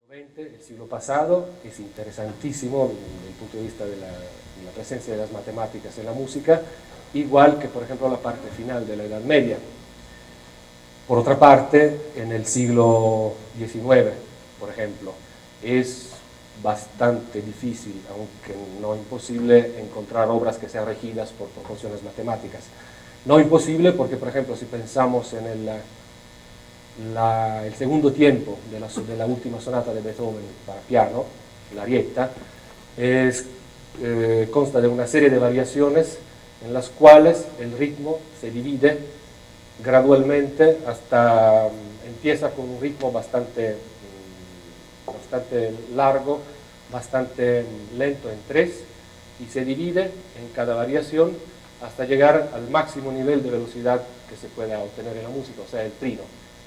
XX, el siglo pasado, es interesantísimo desde el punto de vista de la presencia de las matemáticas en la música, igual que, por ejemplo, la parte final de la Edad Media. Por otra parte, en el siglo XIX, por ejemplo, es bastante difícil, aunque no imposible, encontrar obras que sean regidas por proporciones matemáticas. No imposible porque, por ejemplo, si pensamos en el segundo tiempo de la última sonata de Beethoven para piano, la Arietta, consta de una serie de variaciones en las cuales el ritmo se divide gradualmente hasta empieza con un ritmo bastante largo, bastante lento en tres, y se divide en cada variación hasta llegar al máximo nivel de velocidad que se pueda obtener en la música, o sea, el trino.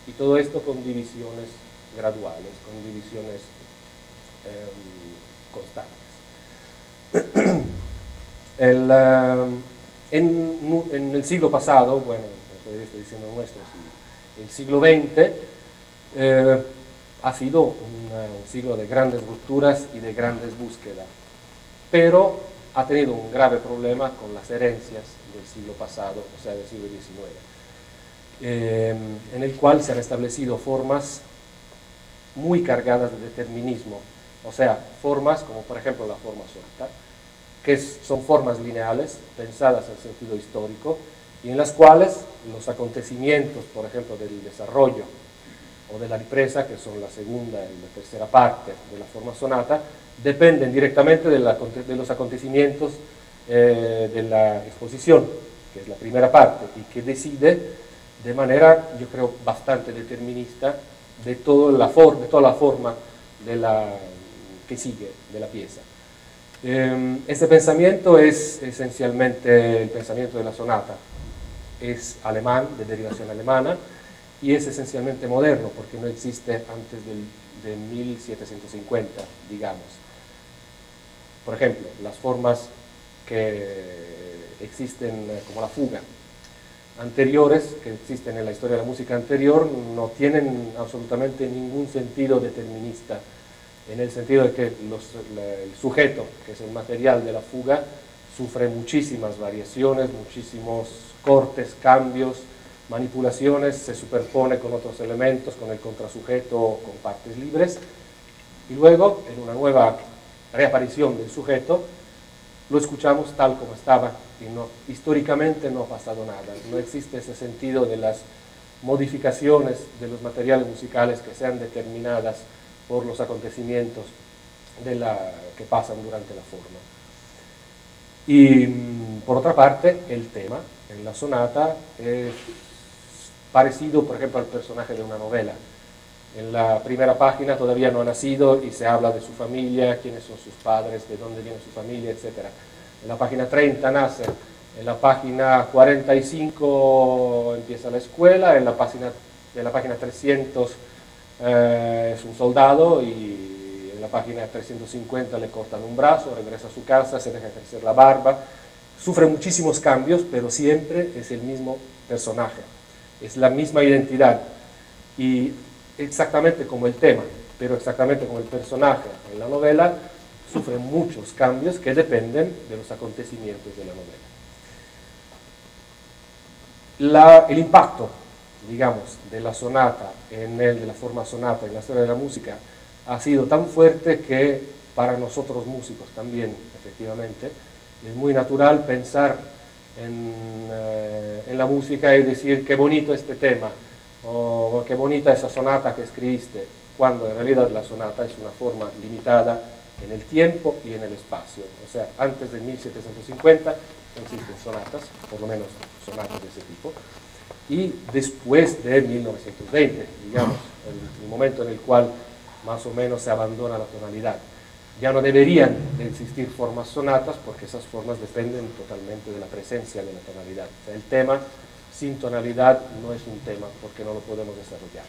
Y todo esto con divisiones graduales, con divisiones constantes. En el siglo pasado, bueno, estoy diciendo nuestro, el siglo XX ha sido un siglo de grandes rupturas y de grandes búsquedas, pero ha tenido un grave problema con las herencias del siglo pasado, o sea, del siglo XIX. En el cual se han establecido formas muy cargadas de determinismo, o sea, formas como por ejemplo la forma sonata, que son formas lineales, pensadas en sentido histórico, y en las cuales los acontecimientos, por ejemplo, del desarrollo o de la ripresa, que son la segunda y la tercera parte de la forma sonata, dependen directamente de los acontecimientos de la exposición, que es la primera parte, y que decide de manera, yo creo, bastante determinista de toda la forma que sigue de la pieza. Este pensamiento es esencialmente el pensamiento de la sonata, es alemán, de derivación alemana, y es esencialmente moderno, porque no existe antes de 1750, digamos. Por ejemplo, las formas que existen como la fuga, anteriores, que existen en la historia de la música anterior, no tienen absolutamente ningún sentido determinista, en el sentido de que el sujeto, que es el material de la fuga, sufre muchísimas variaciones, muchísimos cortes, cambios, manipulaciones, se superpone con otros elementos, con el contrasujeto, con partes libres, y luego, en una nueva reaparición del sujeto, lo escuchamos tal como estaba, y históricamente no ha pasado nada, no existe ese sentido de las modificaciones de los materiales musicales que sean determinadas por los acontecimientos que pasan durante la forma. Y por otra parte, el tema en la sonata es parecido, por ejemplo, al personaje de una novela. En la primera página todavía no ha nacido y se habla de su familia, quiénes son sus padres, de dónde viene su familia, etc. En la página 30 nace, en la página 45 empieza la escuela, en la página 300 es un soldado y en la página 350 le cortan un brazo, regresa a su casa, se deja crecer la barba, sufre muchísimos cambios, pero siempre es el mismo personaje, es la misma identidad. Y exactamente como el tema, pero exactamente como el personaje en la novela, sufre muchos cambios que dependen de los acontecimientos de la novela. El impacto, digamos, de la sonata, de la forma sonata en la historia de la música, ha sido tan fuerte que para nosotros músicos también, efectivamente, es muy natural pensar en la música y decir qué bonito este tema, o qué bonita esa sonata que escribiste, cuando en realidad la sonata es una forma limitada en el tiempo y en el espacio. O sea, antes de 1750 no existen sonatas, por lo menos sonatas de ese tipo, y después de 1920, digamos, el momento en el cual más o menos se abandona la tonalidad. Ya no deberían de existir formas sonatas porque esas formas dependen totalmente de la presencia de la tonalidad. O sea, el tema sin tonalidad no es un tema porque no lo podemos desarrollar.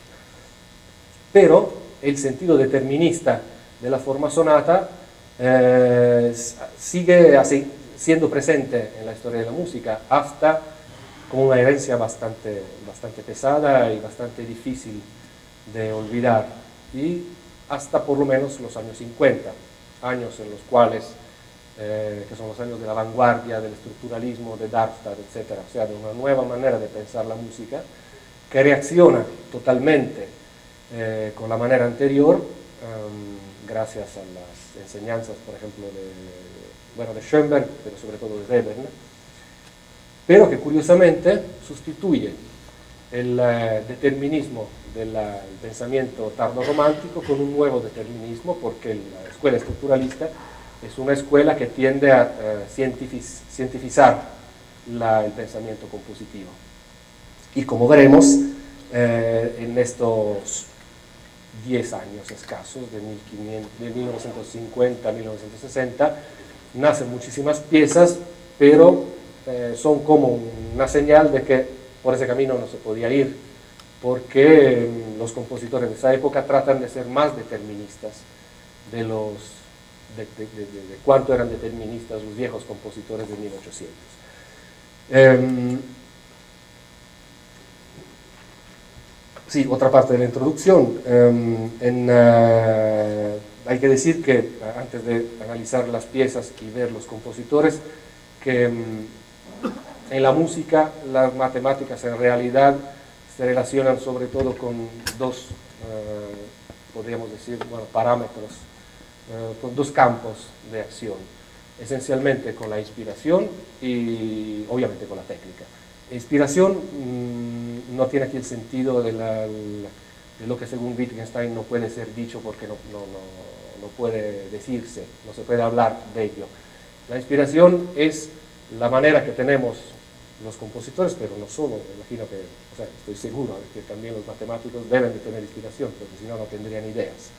Pero el sentido determinista de la forma sonata sigue siendo presente en la historia de la música, hasta como una herencia bastante pesada y bastante difícil de olvidar. Y hasta por lo menos los años 50, años en los cuales, que son los años de la vanguardia, del estructuralismo, de Darmstadt, etc. O sea, de una nueva manera de pensar la música, que reacciona totalmente con la manera anterior, gracias a las enseñanzas, por ejemplo, de Schoenberg, pero sobre todo de Webern, pero que curiosamente sustituye el determinismo del pensamiento tardorromántico con un nuevo determinismo, porque la escuela estructuralista es una escuela que tiende a cientificar el pensamiento compositivo. Y como veremos, en estos 10 años escasos, de 1950 a 1960, nacen muchísimas piezas, pero son como una señal de que por ese camino no se podía ir, porque los compositores de esa época tratan de ser más deterministas de cuánto eran deterministas los viejos compositores de 1800. Sí, otra parte de la introducción. Hay que decir que, antes de analizar las piezas y ver los compositores, que en la música las matemáticas en realidad se relacionan sobre todo con dos, podríamos decir, parámetros, con dos campos de acción, esencialmente con la inspiración y obviamente con la técnica. Inspiración no tiene aquí el sentido de lo que según Wittgenstein no puede ser dicho porque no puede decirse, no se puede hablar de ello. La inspiración es la manera que tenemos los compositores, pero no solo, me imagino que, o sea, estoy seguro de que también los matemáticos deben de tener inspiración, porque si no, no tendrían ideas.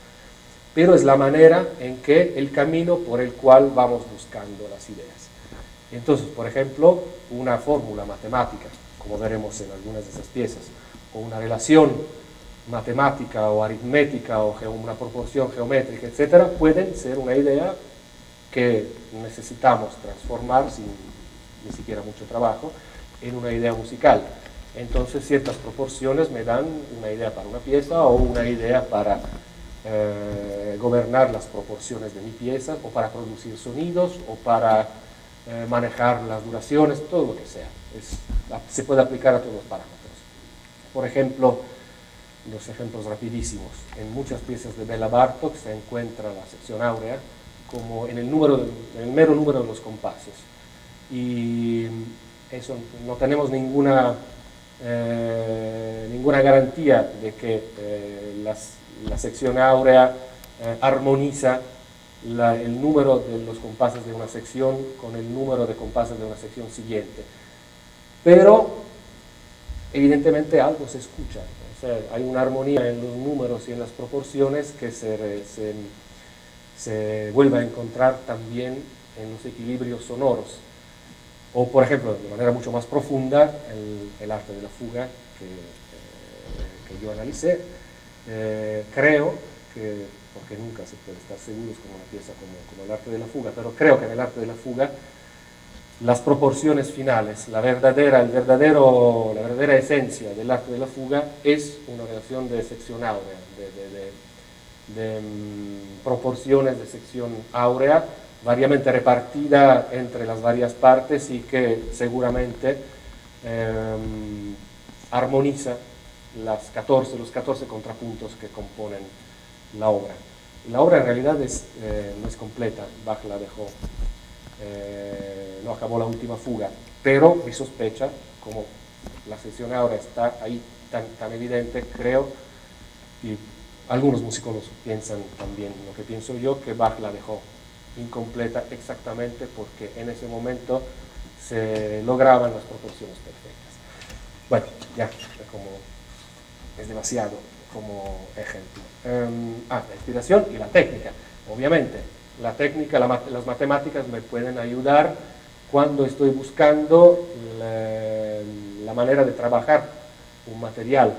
Pero es la manera en que el camino por el cual vamos buscando las ideas. Entonces, por ejemplo, una fórmula matemática, como veremos en algunas de esas piezas, o una relación matemática o aritmética o una proporción geométrica, etcétera, pueden ser una idea que necesitamos transformar sin ni siquiera mucho trabajo en una idea musical. Entonces ciertas proporciones me dan una idea para una pieza o una idea para gobernar las proporciones de mi pieza o para producir sonidos o para manejar las duraciones, todo lo que sea. Se puede aplicar a todos los parámetros. Por ejemplo, los ejemplos rapidísimos. En muchas piezas de Béla Bartók se encuentra la sección áurea como en el mero número de los compases. Y eso no tenemos ninguna garantía de que la sección áurea armoniza el número de los compases de una sección con el número de compases de una sección siguiente. Pero evidentemente algo se escucha, o sea, hay una armonía en los números y en las proporciones que se vuelve a encontrar también en los equilibrios sonoros. O, por ejemplo, de manera mucho más profunda, el arte de la fuga que yo analicé, creo que, porque nunca se puede estar seguros con una pieza como el arte de la fuga, pero creo que en el arte de la fuga las proporciones finales, la verdadera esencia del arte de la fuga es una relación de sección áurea, de proporciones de sección áurea, variamente repartida entre las varias partes y que seguramente armoniza los 14 contrapuntos que componen la obra. La obra en realidad no es completa, Bach la dejó, no acabó la última fuga, pero mi sospecha, como la sección áurea está ahí tan evidente, creo, y algunos musicólogos piensan también lo que pienso yo, que Bach la dejó incompleta exactamente porque en ese momento se lograban las proporciones perfectas. Bueno, ya, como es demasiado como ejemplo. La inspiración y la técnica. Obviamente, la técnica, las matemáticas me pueden ayudar cuando estoy buscando la manera de trabajar un material.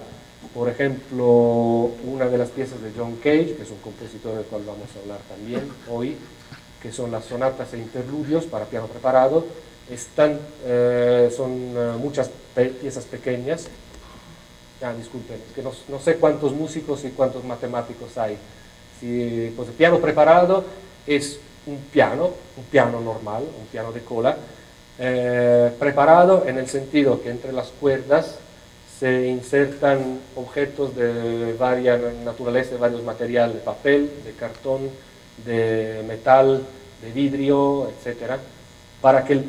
Por ejemplo, una de las piezas de John Cage, que es un compositor del cual vamos a hablar también hoy, que son las sonatas e interludios para piano preparado, son muchas piezas pequeñas. Disculpen, es que no sé cuántos músicos y cuántos matemáticos hay. Pues el piano preparado es un piano normal, un piano de cola, preparado en el sentido que entre las cuerdas se insertan objetos de varias naturaleza, de varios materiales, de papel, de cartón, de metal, de vidrio, etc., para que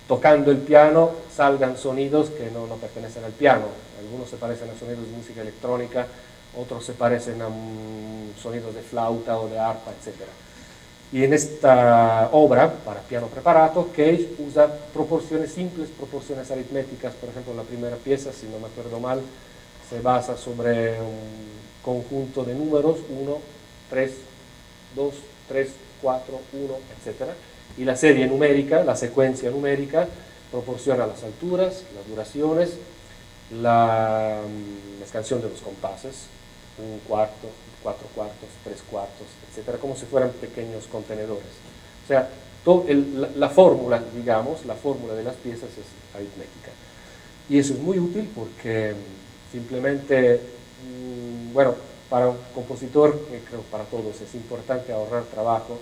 tocando el piano salgan sonidos que no pertenecen al piano. Algunos se parecen a sonidos de música electrónica, otros se parecen a sonidos de flauta o de arpa, etc. Y en esta obra, para piano preparado, Cage usa proporciones simples, proporciones aritméticas. Por ejemplo, la primera pieza, si no me acuerdo mal, se basa sobre un conjunto de números, 1, 3, 2, 3, 4, 1, etc. Y la serie numérica, la secuencia numérica, proporciona las alturas, las duraciones, la extensión de los compases, un cuarto, 4 cuartos, 3 cuartos, etcétera, como si fueran pequeños contenedores. O sea, la fórmula, digamos, la fórmula de las piezas es aritmética. Y eso es muy útil porque simplemente, bueno, para un compositor, creo para todos, es importante ahorrar trabajo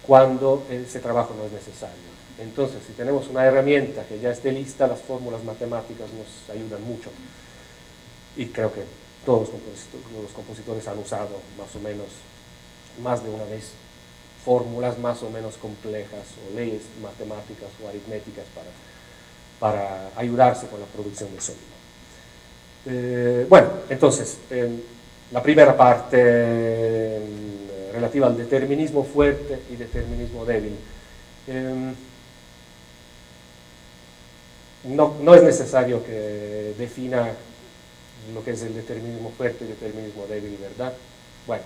cuando ese trabajo no es necesario. Entonces, si tenemos una herramienta que ya esté lista, las fórmulas matemáticas nos ayudan mucho. Y creo que todos los compositores han usado más o menos, más de una vez, fórmulas más o menos complejas o leyes matemáticas o aritméticas para ayudarse con la producción del sonido. Bueno, entonces, la primera parte relativa al determinismo fuerte y determinismo débil. No es necesario que defina lo que es el determinismo fuerte y el determinismo débil, ¿verdad? Bueno,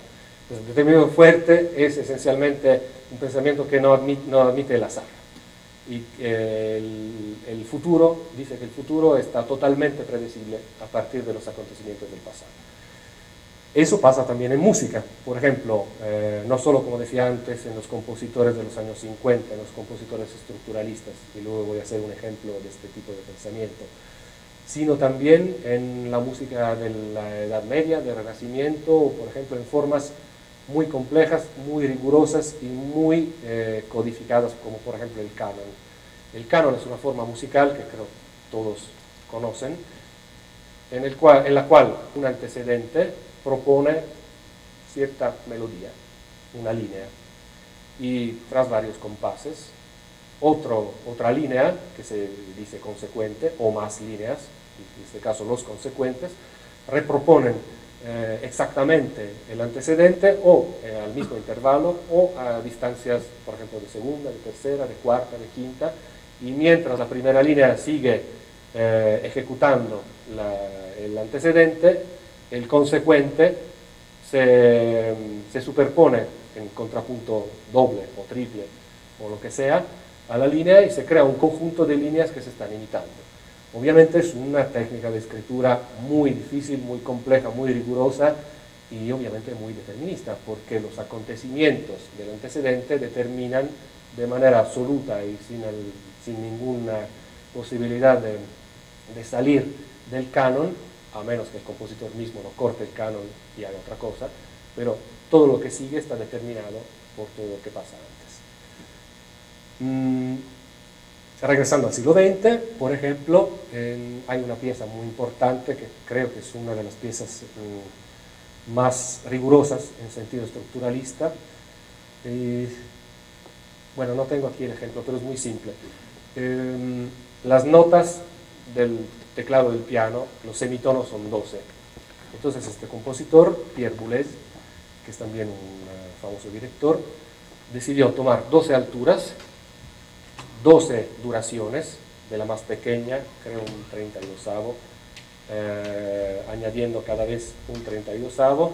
pues el determinismo fuerte es esencialmente un pensamiento que no admite el azar. Y el futuro, dice que el futuro está totalmente predecible a partir de los acontecimientos del pasado. Eso pasa también en música. Por ejemplo, no solo, como decía antes, en los compositores de los años 50, en los compositores estructuralistas, y luego voy a hacer un ejemplo de este tipo de pensamiento, sino también en la música de la Edad Media, del Renacimiento, o por ejemplo en formas muy complejas, muy rigurosas y muy codificadas, como por ejemplo el canon. El canon es una forma musical que creo todos conocen, en la cual un antecedente propone cierta melodía, una línea, y tras varios compases, otra línea que se dice consecuente, o más líneas, en este caso los consecuentes, reproponen exactamente el antecedente o al mismo intervalo o a distancias, por ejemplo, de segunda, de tercera, de cuarta, de quinta, y mientras la primera línea sigue ejecutando el antecedente, el consecuente se superpone en contrapunto doble o triple o lo que sea a la línea y se crea un conjunto de líneas que se están imitando. Obviamente es una técnica de escritura muy difícil, muy compleja, muy rigurosa y obviamente muy determinista, porque los acontecimientos del antecedente determinan de manera absoluta y sin ninguna posibilidad de salir del canon, a menos que el compositor mismo no corte el canon y haga otra cosa, pero todo lo que sigue está determinado por todo lo que pasa antes. Regresando al siglo XX, por ejemplo, hay una pieza muy importante que creo que es una de las piezas más rigurosas en sentido estructuralista. Bueno, no tengo aquí el ejemplo, pero es muy simple. Las notas del teclado del piano, los semitonos son 12. Entonces este compositor, Pierre Boulez, que es también un famoso director, decidió tomar 12 alturas, 12 duraciones, de la más pequeña, creo un 32avo, añadiendo cada vez un 32avo,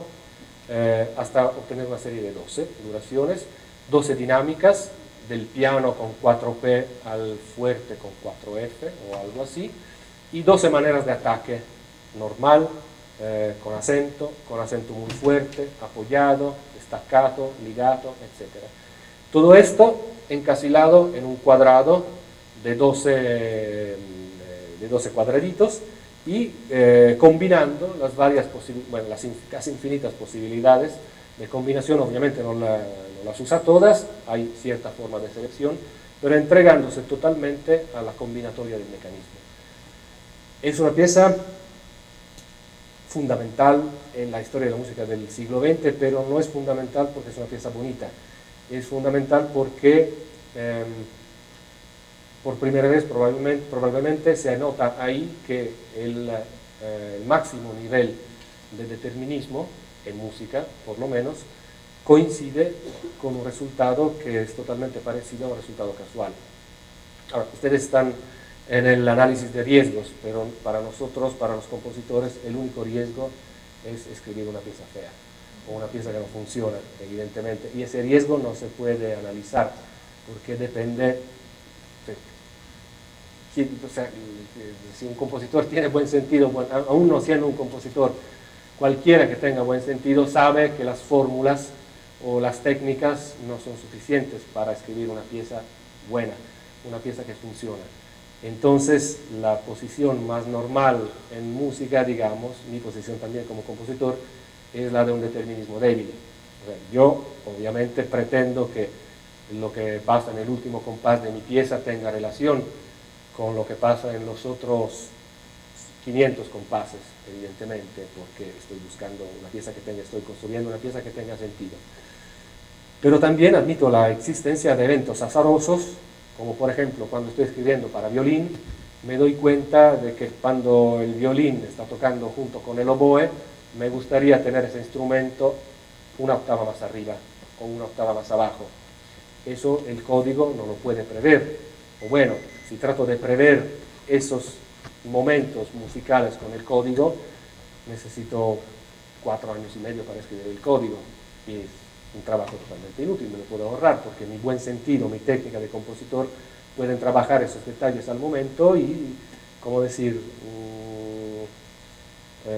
hasta obtener una serie de 12 duraciones, 12 dinámicas, del piano con 4P al fuerte con 4F o algo así, y 12 maneras de ataque, normal, con acento muy fuerte, apoyado, staccato, ligato, etc. Todo esto encasilado en un cuadrado de 12 cuadraditos y combinando las casi infinitas posibilidades de combinación obviamente no las usa todas, hay cierta forma de selección, pero entregándose totalmente a la combinatoria del mecanismo. Es una pieza fundamental en la historia de la música del siglo XX, pero no es fundamental porque es una pieza bonita, es fundamental porque por primera vez probablemente se nota ahí que el máximo nivel de determinismo, en música por lo menos, coincide con un resultado que es totalmente parecido a un resultado casual. Ahora, ustedes están en el análisis de riesgos, pero para nosotros, para los compositores, el único riesgo es escribir una pieza fea, o una pieza que no funciona, evidentemente, y ese riesgo no se puede analizar, porque depende, o sea, si un compositor tiene buen sentido, bueno, aún no siendo un compositor, cualquiera que tenga buen sentido sabe que las fórmulas o las técnicas no son suficientes para escribir una pieza buena, una pieza que funciona. Entonces, la posición más normal en música, digamos, mi posición también como compositor, es la de un determinismo débil. O sea, yo, obviamente, pretendo que lo que pasa en el último compás de mi pieza tenga relación con lo que pasa en los otros 500 compases, evidentemente, porque estoy buscando una pieza que tenga, estoy construyendo una pieza que tenga sentido. Pero también admito la existencia de eventos azarosos, como por ejemplo cuando estoy escribiendo para violín, me doy cuenta de que cuando el violín está tocando junto con el oboe, me gustaría tener ese instrumento una octava más arriba o una octava más abajo. Eso el código no lo puede prever. O bueno, si trato de prever esos momentos musicales con el código, necesito 4 años y medio para escribir el código, y es un trabajo totalmente inútil, me lo puedo ahorrar, porque mi buen sentido, mi técnica de compositor, pueden trabajar esos detalles al momento y, como decir,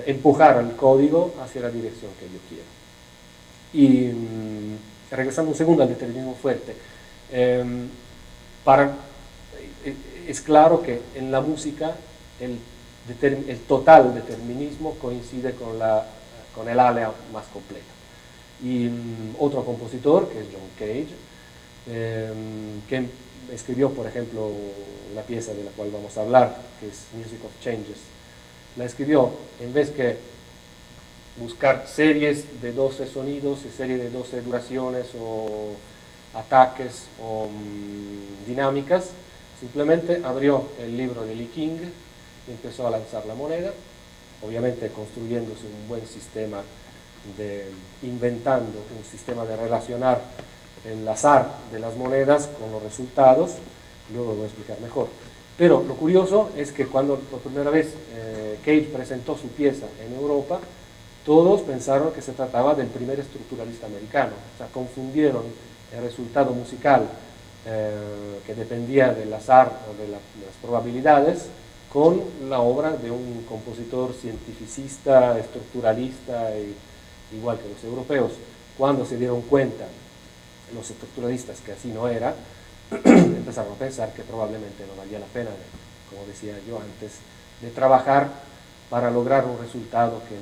empujar al código hacia la dirección que yo quiero. Y regresando un segundo al determinismo fuerte, es claro que en la música el total determinismo coincide con el área más completa. Y otro compositor, que es John Cage, que escribió, por ejemplo, la pieza de la cual vamos a hablar, que es Music of Changes, la escribió en vez que buscar series de 12 sonidos y series de 12 duraciones o ataques o dinámicas, simplemente abrió el libro de Lee King y empezó a lanzar la moneda, obviamente construyéndose un buen sistema inventando un sistema de relacionar el azar de las monedas con los resultados, luego lo voy a explicar mejor. Pero lo curioso es que cuando por primera vez Cage presentó su pieza en Europa, todos pensaron que se trataba del primer estructuralista americano, o sea, confundieron el resultado musical que dependía del azar o de las probabilidades con la obra de un compositor cientificista, estructuralista, igual que los europeos. Cuando se dieron cuenta los estructuralistas que así no era, empezaron a pensar que probablemente no valía la pena, como decía yo antes, de trabajar para lograr un resultado que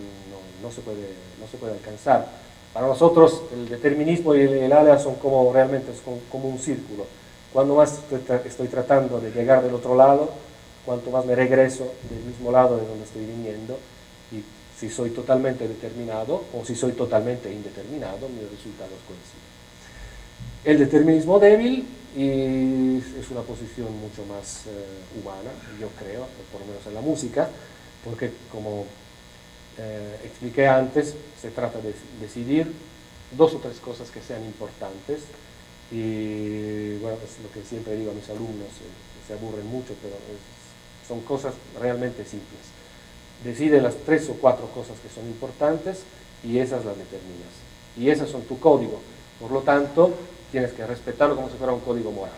no se puede alcanzar. Para nosotros el determinismo y el área son como realmente como un círculo. Cuando más estoy tratando de llegar del otro lado, cuanto más me regreso del mismo lado de donde estoy viniendo, y si soy totalmente determinado o si soy totalmente indeterminado, mis resultados coinciden. El determinismo débil es una posición mucho más humana, yo creo, por lo menos en la música, porque como expliqué antes, se trata de decidir 2 o 3 cosas que sean importantes, y bueno, es lo que siempre digo a mis alumnos, se aburren mucho, pero son cosas realmente simples. Decide las 3 o 4 cosas que son importantes y esas las determinas, y esas son tu código, por lo tanto tienes que respetarlo como si fuera un código moral.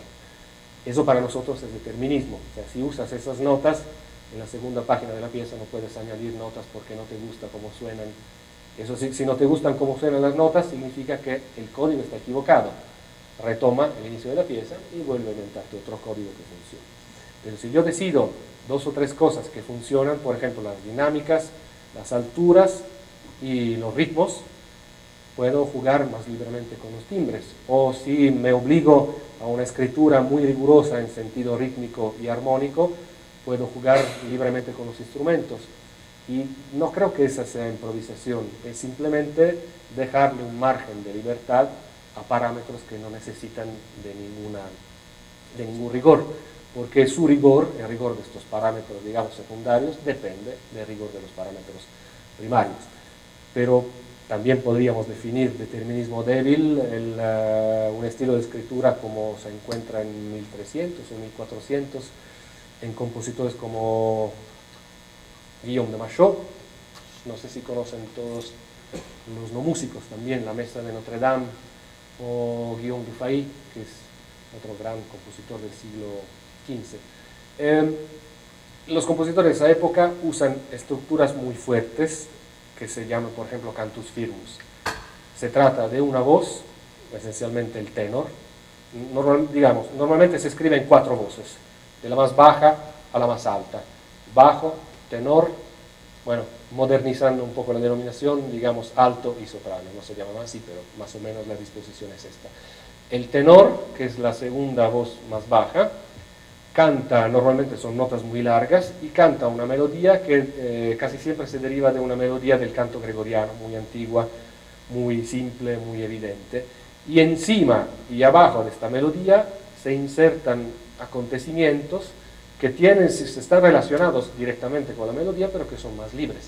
Eso para nosotros es determinismo. O sea, si usas esas notas, en la segunda página de la pieza no puedes añadir notas porque no te gusta cómo suenan. Eso sí, si no te gustan cómo suenan las notas, significa que el código está equivocado. Retoma el inicio de la pieza y vuelve a inventarte otro código que funcione. Pero si yo decido 2 o 3 cosas que funcionan, por ejemplo, las dinámicas, las alturas y los ritmos, puedo jugar más libremente con los timbres. O si me obligo a una escritura muy rigurosa en sentido rítmico y armónico, puedo jugar libremente con los instrumentos. Y no creo que esa sea improvisación, es simplemente dejarle un margen de libertad a parámetros que no necesitan de ningún rigor, porque su rigor, el rigor de estos parámetros, digamos, secundarios, depende del rigor de los parámetros primarios. Pero también podríamos definir determinismo débil, un estilo de escritura como se encuentra en 1300 o 1400 en compositores como Guillaume de Machaut. No sé si conocen todos los no músicos también, La Mesa de Notre Dame, o Guillaume Dufay, que es otro gran compositor del siglo XV. Los compositores de esa época usan estructuras muy fuertes que se llaman, por ejemplo, cantus firmus. Se trata de una voz, esencialmente el tenor. Normalmente se escribe en 4 voces, de la más baja a la más alta. Bajo, tenor, bueno, modernizando un poco la denominación, digamos alto y soprano. No se llama así, pero más o menos la disposición es esta. El tenor, que es la segunda voz más baja, canta, normalmente son notas muy largas, y canta una melodía que casi siempre se deriva de una melodía del canto gregoriano, muy antigua, muy simple, muy evidente. Y encima y abajo de esta melodía se insertan acontecimientos que están relacionados directamente con la melodía, pero que son más libres.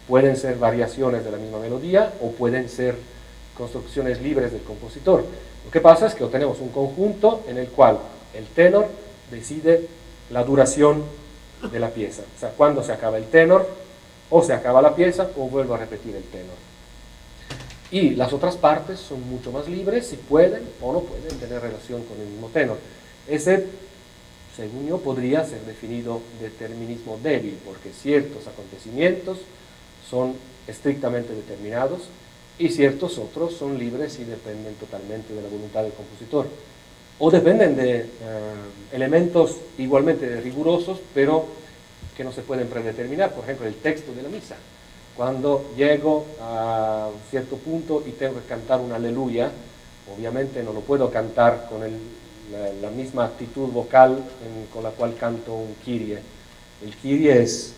Pueden ser variaciones de la misma melodía o pueden ser construcciones libres del compositor. Lo que pasa es que obtenemos un conjunto en el cual el tenor decide la duración de la pieza. O sea, cuando se acaba el tenor, o se acaba la pieza, o vuelvo a repetir el tenor. Y las otras partes son mucho más libres, si pueden o no pueden tener relación con el mismo tenor. Ese, según yo, podría ser definido determinismo débil, porque ciertos acontecimientos son estrictamente determinados y ciertos otros son libres y dependen totalmente de la voluntad del compositor. O dependen de elementos igualmente rigurosos, pero que no se pueden predeterminar. Por ejemplo, el texto de la misa. Cuando llego a un cierto punto y tengo que cantar un aleluya, obviamente no lo puedo cantar con la misma actitud vocal con la cual canto un Kyrie. El Kyrie es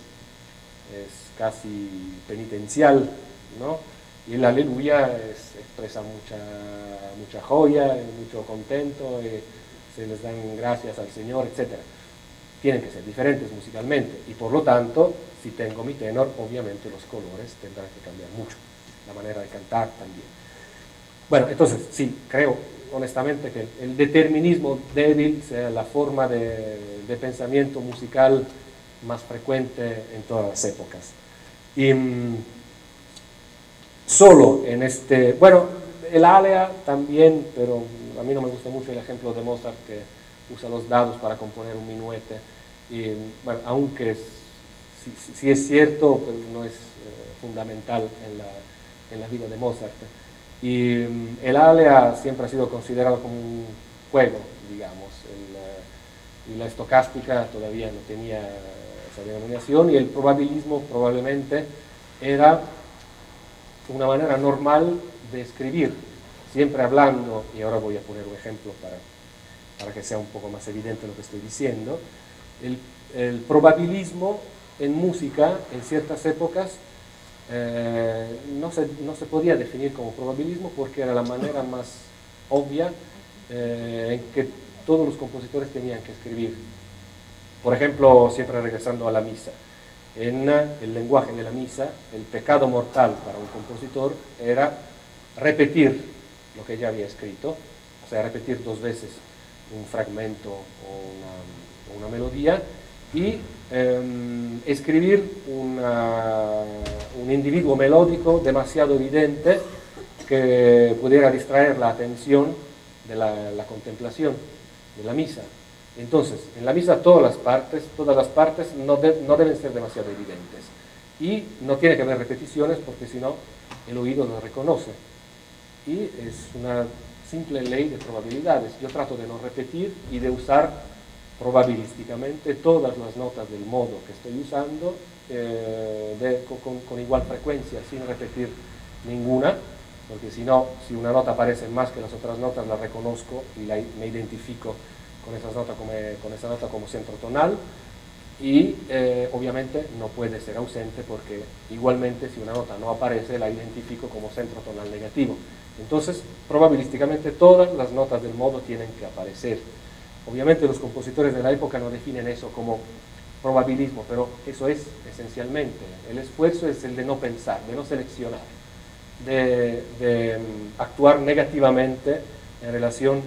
casi penitencial, ¿no? Y el aleluya expresa mucha joya, mucho contento, se les dan gracias al Señor, etc. Tienen que ser diferentes musicalmente, y por lo tanto, si tengo mi tenor, obviamente los colores tendrán que cambiar mucho, la manera de cantar también. Bueno, entonces, sí, creo honestamente que el determinismo débil sea la forma de pensamiento musical más frecuente en todas las épocas. Y solo en bueno, el alea también, pero a mí no me gusta mucho el ejemplo de Mozart, que usa los dados para componer un minuete, y bueno, aunque sí es cierto, pero no es fundamental en la vida de Mozart. Y el alea siempre ha sido considerado como un juego, digamos, y la estocástica todavía no tenía esa denominación, y el probabilismo probablemente era una manera normal de escribir, siempre hablando, y ahora voy a poner un ejemplo para que sea un poco más evidente lo que estoy diciendo. El probabilismo en música, en ciertas épocas, no se podía definir como probabilismo porque era la manera más obvia en que todos los compositores tenían que escribir. Por ejemplo, siempre regresando a la misa, en el lenguaje de la misa, el pecado mortal para un compositor era repetir lo que ya había escrito, o sea, repetir 2 veces un fragmento o una melodía, y escribir un individuo melódico demasiado evidente que pudiera distraer la atención de la contemplación de la misa. Entonces, en la misa todas las partes no deben ser demasiado evidentes, y no tiene que haber repeticiones porque si no el oído no reconoce, y es una simple ley de probabilidades. Yo trato de no repetir y de usar probabilísticamente todas las notas del modo que estoy usando con igual frecuencia, sin repetir ninguna, porque si no, si una nota aparece más que las otras notas, la reconozco y me identifico con esa nota como centro tonal, y obviamente no puede ser ausente, porque igualmente si una nota no aparece, la identifico como centro tonal negativo. Entonces, probabilísticamente todas las notas del modo tienen que aparecer. Obviamente los compositores de la época no definen eso como probabilismo, pero eso es esencialmente. El esfuerzo es el de no pensar, de no seleccionar, de actuar negativamente en relación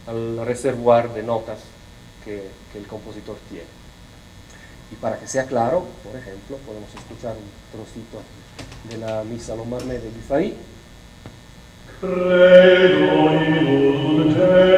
al reservoir de notas que el compositor tiene. Y para que sea claro, por ejemplo, podemos escuchar un trocito de la Misa Lombardme de Dufay. Credo in Deum.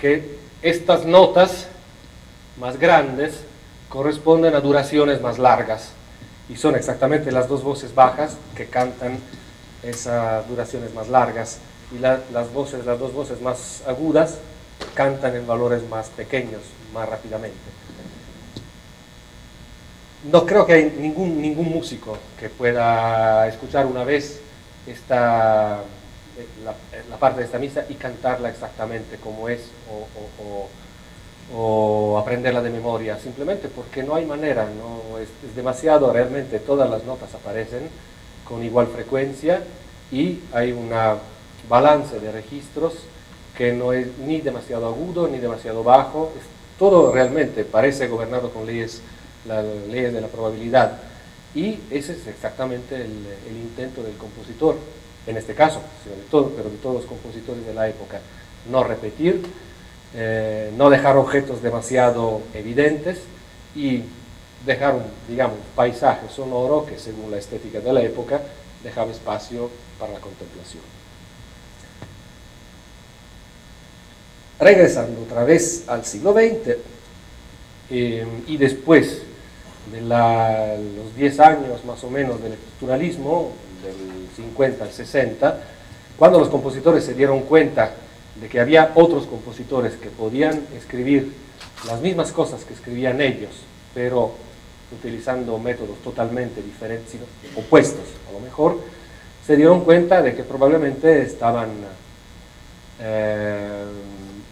Que estas notas más grandes corresponden a duraciones más largas, y son exactamente las dos voces bajas que cantan esas duraciones más largas, y las dos voces más agudas cantan en valores más pequeños, más rápidamente. No creo que hay ningún músico que pueda escuchar una vez la parte de esta misa y cantarla exactamente como es, o aprenderla de memoria, simplemente porque no hay manera, no es demasiado, realmente todas las notas aparecen con igual frecuencia y hay una balance de registros que no es ni demasiado agudo ni demasiado bajo, todo realmente parece gobernado con las leyes de la probabilidad, y ese es exactamente el intento del compositor. En este caso, pero de todos los compositores de la época, no repetir, no dejar objetos demasiado evidentes y dejar un paisaje sonoro que, según la estética de la época, dejaba espacio para la contemplación. Regresando otra vez al siglo XX, y después de los 10 años más o menos del estructuralismo, del 50 al 60, cuando los compositores se dieron cuenta de que había otros compositores que podían escribir las mismas cosas que escribían ellos, pero utilizando métodos totalmente diferentes, sino opuestos a lo mejor, se dieron cuenta de que probablemente estaban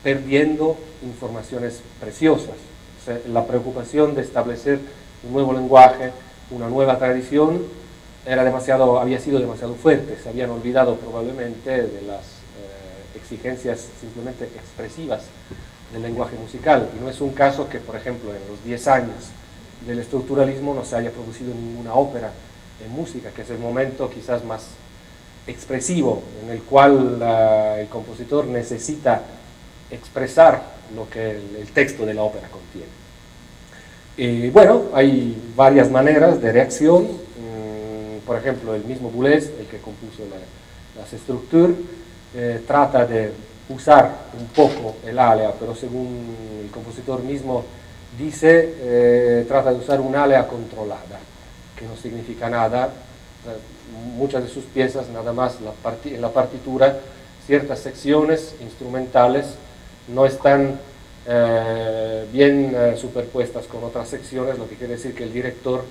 perdiendo informaciones preciosas. O sea, la preocupación de establecer un nuevo lenguaje, una nueva tradición, había sido demasiado fuerte. Se habían olvidado probablemente de las exigencias simplemente expresivas del lenguaje musical, y no es un caso que, por ejemplo, en los 10 años del estructuralismo no se haya producido ninguna ópera en música, que es el momento quizás más expresivo, en el cual el compositor necesita expresar lo que el texto de la ópera contiene. Bueno, hay varias maneras de reacción. Por ejemplo, el mismo Boulez, el que compuso las Structures, trata de usar un poco el alea, pero según el compositor mismo dice, trata de usar un alea controlada, que no significa nada. Muchas de sus piezas, nada más en la partitura, ciertas secciones instrumentales no están bien superpuestas con otras secciones, lo que quiere decir que el director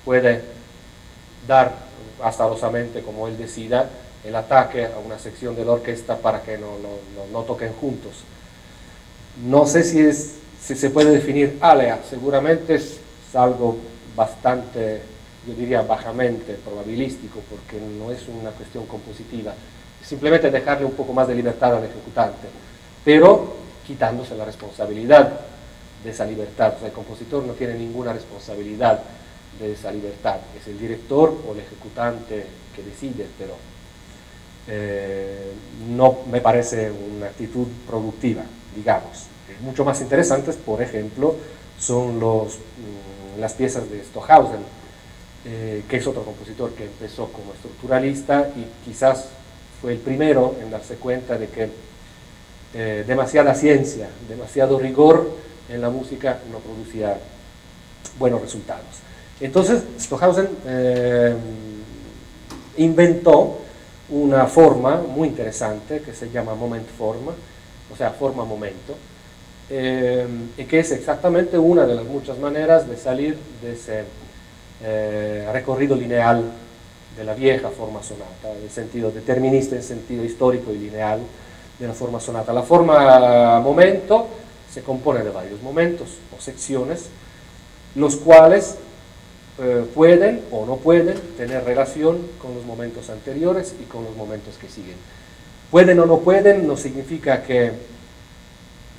puede dar azarosamente, como él decida, el ataque a una sección de la orquesta para que no toquen juntos. No sé si se puede definir alea, seguramente es algo bastante, yo diría bajamente probabilístico, porque no es una cuestión compositiva, simplemente dejarle un poco más de libertad al ejecutante, pero quitándose la responsabilidad de esa libertad. O sea, el compositor no tiene ninguna responsabilidad de esa libertad, es el director o el ejecutante que decide, pero no me parece una actitud productiva, digamos. Mucho más interesantes, por ejemplo, son las piezas de Stockhausen, que es otro compositor que empezó como estructuralista y quizás fue el primero en darse cuenta de que demasiada ciencia, demasiado rigor en la música no producía buenos resultados. Entonces Stockhausen inventó una forma muy interesante que se llama moment form, o sea, forma momento, y que es exactamente una de las muchas maneras de salir de ese recorrido lineal de la vieja forma sonata, en sentido determinista, en sentido histórico y lineal de la forma sonata. La forma momento se compone de varios momentos o secciones, los cuales pueden o no pueden tener relación con los momentos anteriores y con los momentos que siguen. Pueden o no pueden no significa que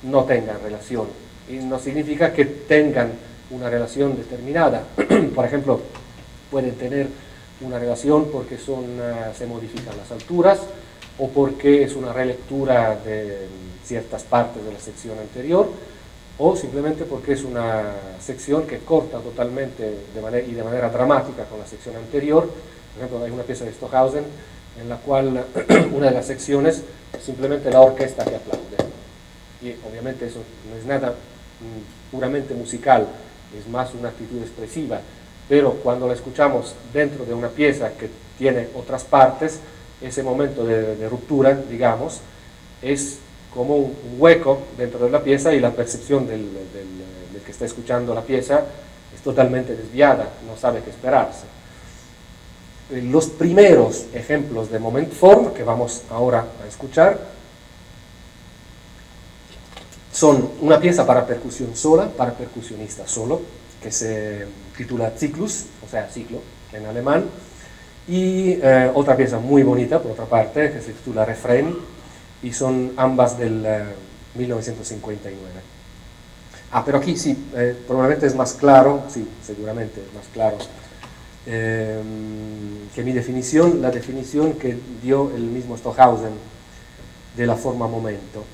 no tengan relación, y no significa que tengan una relación determinada. Por ejemplo, pueden tener una relación porque se modifican las alturas, o porque es una relectura de ciertas partes de la sección anterior, o simplemente porque es una sección que corta totalmente de manera dramática con la sección anterior. Por ejemplo, hay una pieza de Stockhausen en la cual una de las secciones es simplemente la orquesta que aplaude, y obviamente eso no es nada puramente musical, es más una actitud expresiva, pero cuando la escuchamos dentro de una pieza que tiene otras partes, ese momento de ruptura, digamos, es como un hueco dentro de la pieza, y la percepción del que está escuchando la pieza es totalmente desviada, no sabe qué esperarse. Los primeros ejemplos de moment form que vamos ahora a escuchar son una pieza para percusión sola, para percusionista solo, que se titula Zyklus, o sea, ciclo en alemán, y otra pieza muy bonita, por otra parte, que se titula Refrain, y son ambas del 1959. Pero aquí sí, probablemente es más claro, sí, seguramente es más claro que mi definición, la definición que dio el mismo Stockhausen de la forma momento,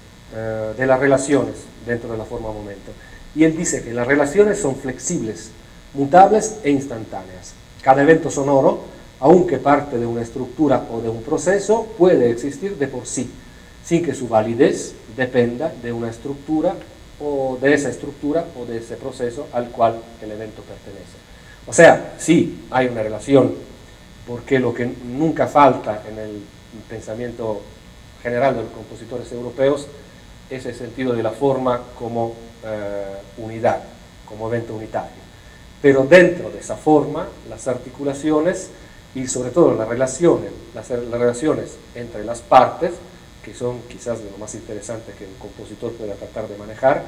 de las relaciones dentro de la forma momento. Y él dice que las relaciones son flexibles, mutables e instantáneas. Cada evento sonoro, aunque parte de una estructura o de un proceso, puede existir de por sí, sin que su validez dependa de una estructura o de esa estructura o de ese proceso al cual el evento pertenece. O sea, sí hay una relación, porque lo que nunca falta en el pensamiento general de los compositores europeos es el sentido de la forma como unidad, como evento unitario. Pero dentro de esa forma, las articulaciones y sobre todo las relaciones entre las partes, que son quizás de lo más interesante que un compositor pueda tratar de manejar,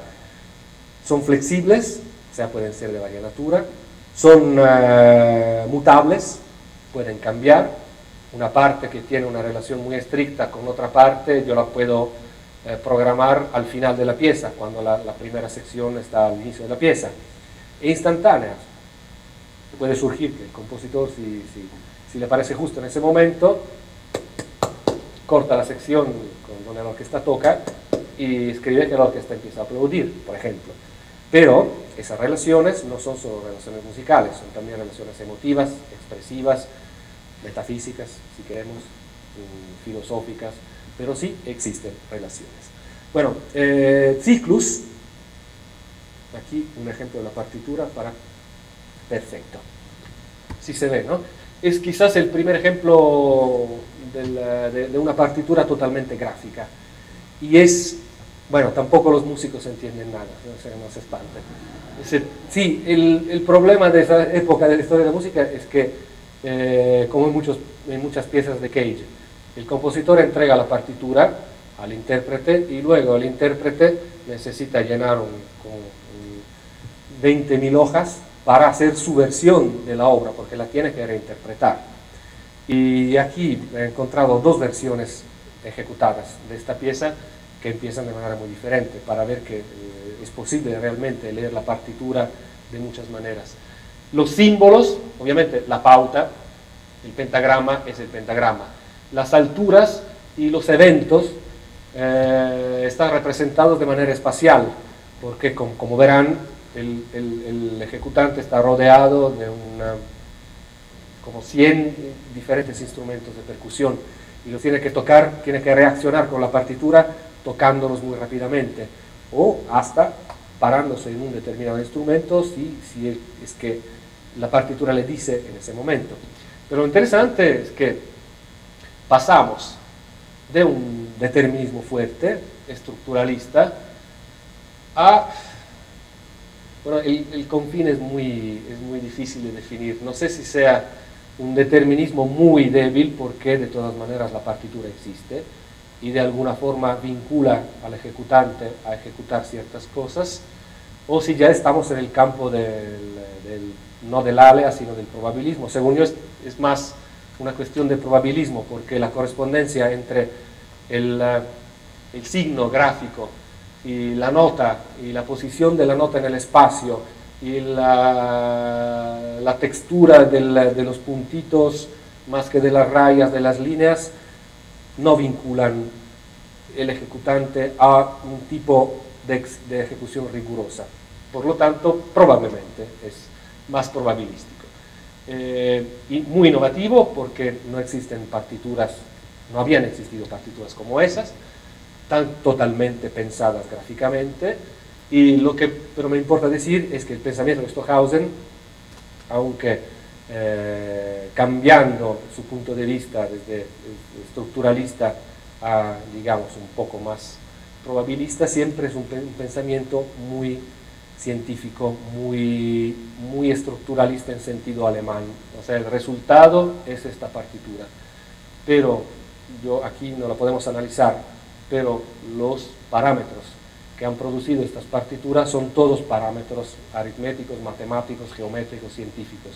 son flexibles, o sea, pueden ser de varias natura, son mutables, pueden cambiar, una parte que tiene una relación muy estricta con otra parte, yo la puedo programar al final de la pieza, cuando la primera sección está al inicio de la pieza. E instantánea. Puede surgir que el compositor, si le parece justo en ese momento, corta la sección donde la orquesta toca y escribe que la orquesta empieza a aplaudir, por ejemplo. Pero esas relaciones no son solo relaciones musicales, son también relaciones emotivas, expresivas, metafísicas, si queremos, filosóficas, pero sí existen relaciones. Bueno, Cyclus, aquí un ejemplo de la partitura para... Perfecto. Sí se ve, ¿no? Es quizás el primer ejemplo de una partitura totalmente gráfica. Y es, bueno, tampoco los músicos entienden nada, no se espanten. Sí, el problema de esa época de la historia de la música es que, como en muchas piezas de Cage, el compositor entrega la partitura al intérprete y luego el intérprete necesita llenar 20.000 hojas para hacer su versión de la obra, porque la tiene que reinterpretar. Y aquí he encontrado dos versiones ejecutadas de esta pieza que empiezan de manera muy diferente, para ver que es posible realmente leer la partitura de muchas maneras. Los símbolos, obviamente la pauta, el pentagrama es el pentagrama. Las alturas y los eventos están representados de manera espacial, porque como verán, el ejecutante está rodeado de como 100 diferentes instrumentos de percusión y lo tiene que tocar, tiene que reaccionar con la partitura tocándolos muy rápidamente o hasta parándose en un determinado instrumento si es que la partitura le dice en ese momento. Pero lo interesante es que pasamos de un determinismo fuerte, estructuralista, a... Bueno, el confín es muy difícil de definir. No sé si sea un determinismo muy débil, porque de todas maneras la partitura existe y de alguna forma vincula al ejecutante a ejecutar ciertas cosas, o si ya estamos en el campo no del alea, sino del probabilismo. Según yo es más una cuestión de probabilismo, porque la correspondencia entre el signo gráfico y la nota, y la posición de la nota en el espacio, y la textura de los puntitos, más que de las rayas, de las líneas, no vinculan el ejecutante a un tipo de ejecución rigurosa. Por lo tanto, probablemente es más probabilístico. Y muy innovativo, porque no existen partituras, no habían existido partituras como esas, tan totalmente pensadas gráficamente, y pero me importa decir es que el pensamiento de Stockhausen, aunque cambiando su punto de vista desde estructuralista a, digamos, un poco más probabilista, siempre es un pensamiento muy científico, muy estructuralista en sentido alemán. O sea, el resultado es esta partitura, pero aquí no la podemos analizar, pero los parámetros que han producido estas partituras son todos parámetros aritméticos, matemáticos, geométricos, científicos.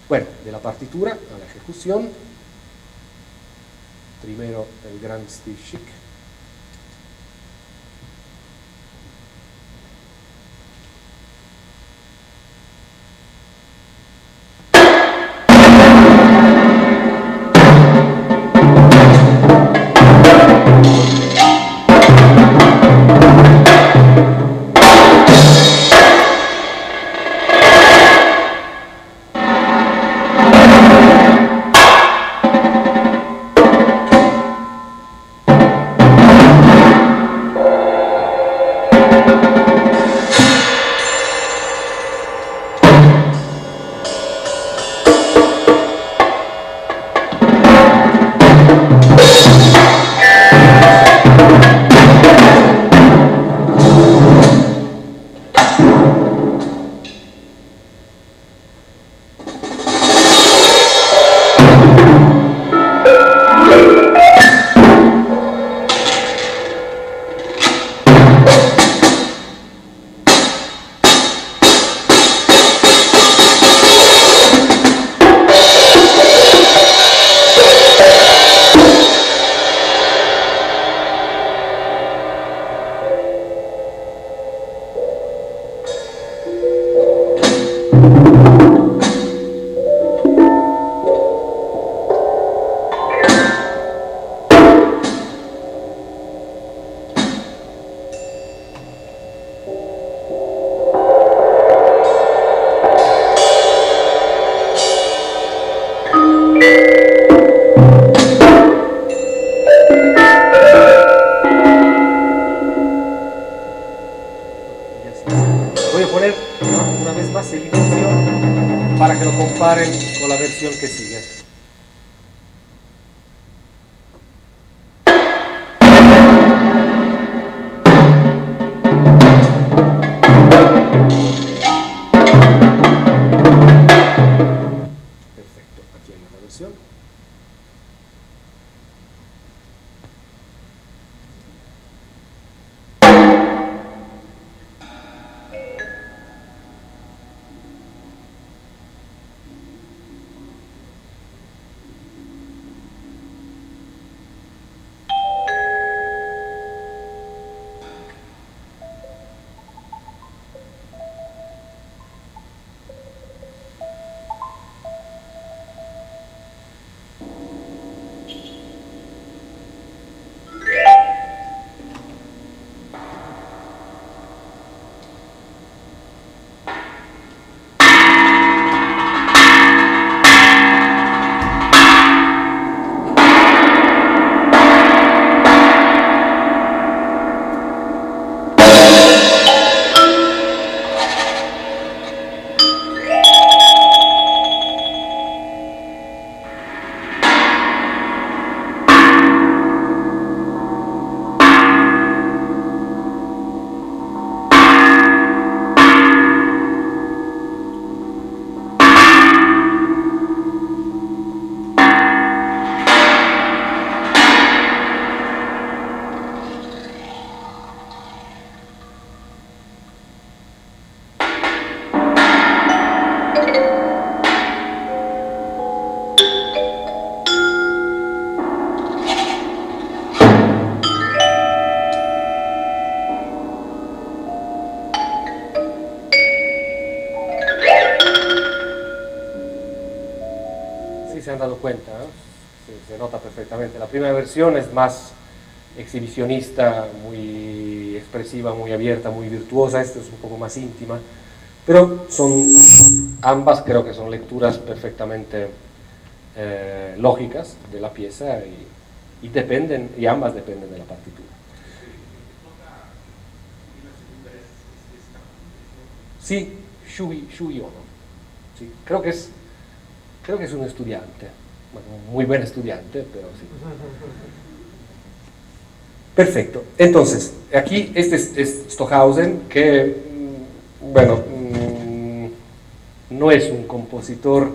Bueno, de la partitura a la ejecución, primero el gran Steve Schick. ese inicio para que lo comparen con la versión que sigue. Perfecto, aquí hay otra versión. Se han dado cuenta, ¿no? Se nota perfectamente. La primera versión es más exhibicionista, muy expresiva, muy abierta, muy virtuosa. Esta es un poco más íntima, pero ambas creo que son lecturas perfectamente lógicas de la pieza y ambas dependen de la partitura. Sí, Shugi Ono. Sí, creo que es un estudiante, bueno, muy buen estudiante, pero sí. Perfecto. Entonces, aquí este es Stockhausen, que, bueno, no es un compositor,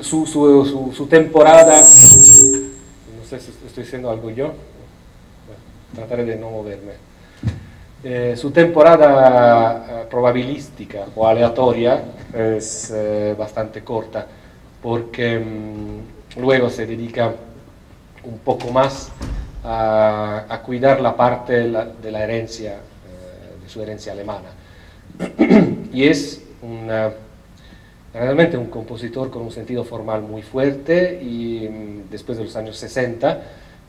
su temporada, no sé si estoy diciendo algo yo, bueno, trataré de no moverme. Su temporada probabilística o aleatoria es bastante corta, porque luego se dedica un poco más a cuidar la parte de la herencia, de su herencia alemana. Y es realmente un compositor con un sentido formal muy fuerte y después de los años 60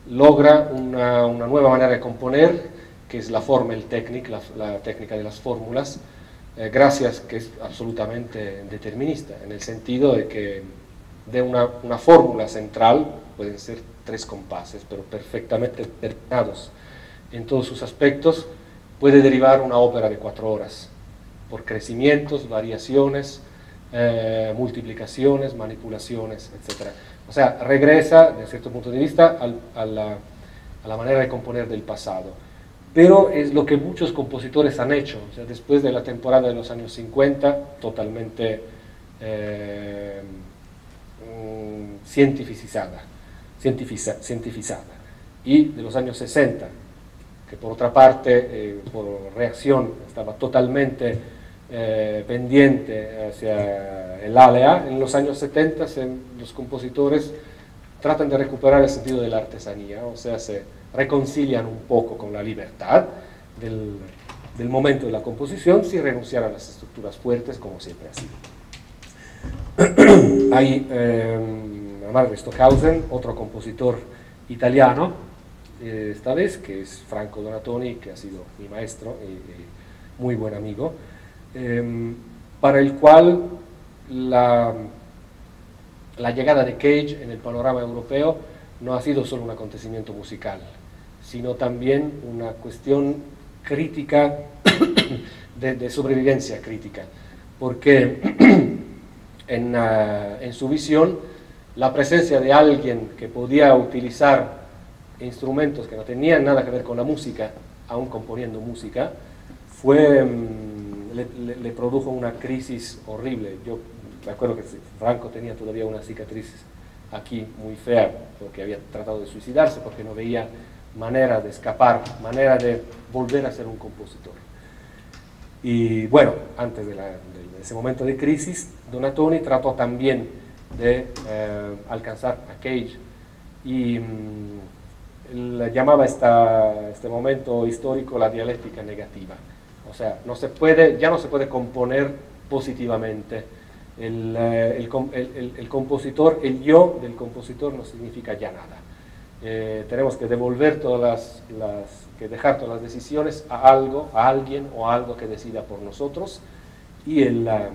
logra una nueva manera de componer, que es la Formeltechnik, la técnica de las fórmulas, gracias que es absolutamente determinista, en el sentido de que de una fórmula central pueden ser 3 compases, pero perfectamente terminados en todos sus aspectos, puede derivar una ópera de 4 horas, por crecimientos, variaciones, multiplicaciones, manipulaciones, etc. O sea, regresa, desde cierto punto de vista, a la manera de componer del pasado. Pero es lo que muchos compositores han hecho, o sea, después de la temporada de los años 50, totalmente cientificizada, y de los años 60, que por otra parte, por reacción, estaba totalmente pendiente hacia el ALEA. En los años 70 los compositores tratan de recuperar el sentido de la artesanía, o sea, se reconcilian un poco con la libertad del momento de la composición sin renunciar a las estructuras fuertes, como siempre ha sido. Hay además de Stockhausen, otro compositor italiano, esta vez, que es Franco Donatoni, que ha sido mi maestro y muy buen amigo, para el cual la llegada de Cage en el panorama europeo no ha sido solo un acontecimiento musical, sino también una cuestión crítica, de sobrevivencia crítica, porque en su visión la presencia de alguien que podía utilizar instrumentos que no tenían nada que ver con la música, aún componiendo música, le produjo una crisis horrible. Yo me acuerdo que Franco tenía todavía una cicatriz aquí muy fea, porque había tratado de suicidarse, porque no veía manera de escapar, manera de volver a ser un compositor. Y bueno, antes de ese momento de crisis, Donatoni trató también de alcanzar a Cage y llamaba este momento histórico la dialéctica negativa. O sea, ya no se puede componer positivamente. El compositor, el yo del compositor no significa ya nada. Tenemos que devolver que dejar todas las decisiones a alguien o a algo que decida por nosotros, y la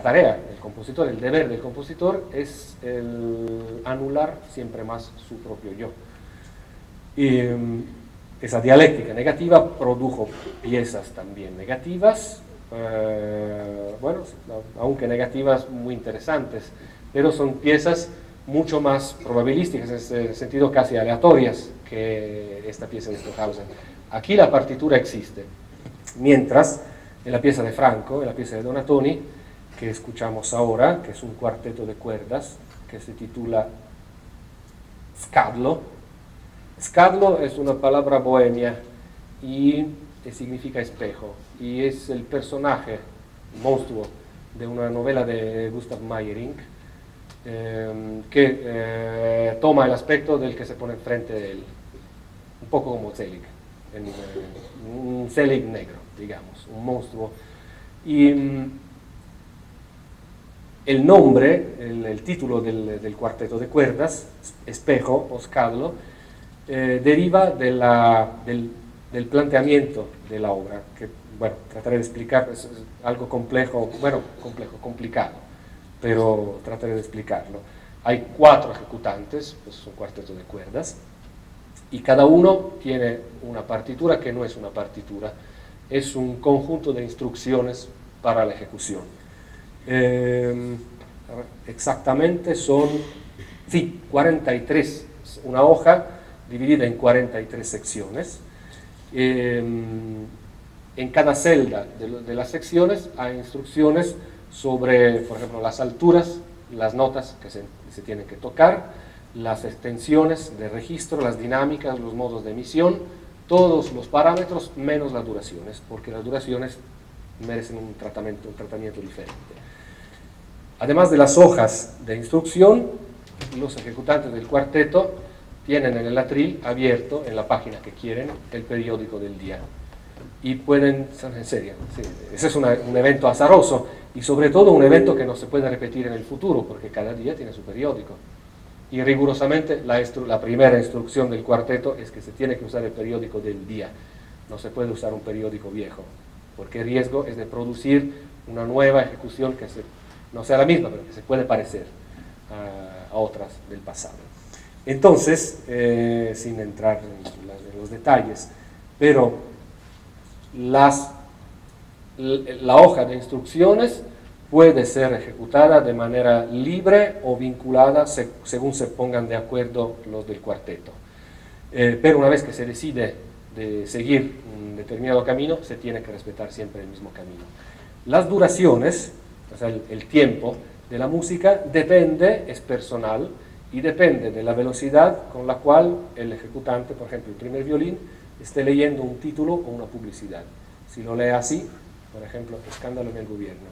tarea del compositor, el deber del compositor es anular siempre más su propio yo. Y esa dialéctica negativa produjo piezas también negativas, bueno, aunque negativas muy interesantes, pero son piezas mucho más probabilísticas, en ese sentido casi aleatorias, que esta pieza de Stockhausen. Aquí la partitura existe, mientras en la pieza de Franco, en la pieza de Donatoni, que escuchamos ahora, que es un cuarteto de cuerdas, que se titula Scadlo. Scadlo es una palabra bohemia y significa espejo, y es el personaje, monstruo, de una novela de Gustav Meyrink, que toma el aspecto del que se pone enfrente de él, un poco como Zelig, un Zelig negro, digamos, un monstruo. Y el nombre, el título del cuarteto de cuerdas, Espejo o Scadlo, deriva del planteamiento de la obra, que, bueno, trataré de explicar, es algo complejo, complicado, pero trataré de explicarlo. Hay 4 ejecutantes, pues es un cuarteto de cuerdas, y cada uno tiene una partitura que no es una partitura, es un conjunto de instrucciones para la ejecución. Exactamente son, sí, 43, una hoja dividida en 43 secciones. En cada celda de las secciones hay instrucciones sobre, por ejemplo, las alturas, las notas que se tienen que tocar, las extensiones de registro, las dinámicas, los modos de emisión, todos los parámetros menos las duraciones, porque las duraciones merecen un tratamiento diferente. Además de las hojas de instrucción, los ejecutantes del cuarteto tienen en el atril abierto, en la página que quieren, el periódico del día. Y pueden, en serio, sí, ese es un evento azaroso, y sobre todo un evento que no se puede repetir en el futuro, porque cada día tiene su periódico. Y rigurosamente la primera instrucción del cuarteto es que se tiene que usar el periódico del día. No se puede usar un periódico viejo, porque el riesgo es de producir una nueva ejecución que no sea la misma, pero que se puede parecer a otras del pasado. Entonces, sin entrar en los detalles, pero la hoja de instrucciones puede ser ejecutada de manera libre o vinculada según se pongan de acuerdo los del cuarteto. Pero una vez que se decide de seguir un determinado camino, se tiene que respetar siempre el mismo camino. Las duraciones, o sea, el tiempo de la música es personal, y depende de la velocidad con la cual el ejecutante, por ejemplo, el primer violín, esté leyendo un título o una publicidad. Si lo lee así, por ejemplo, escándalo en el gobierno,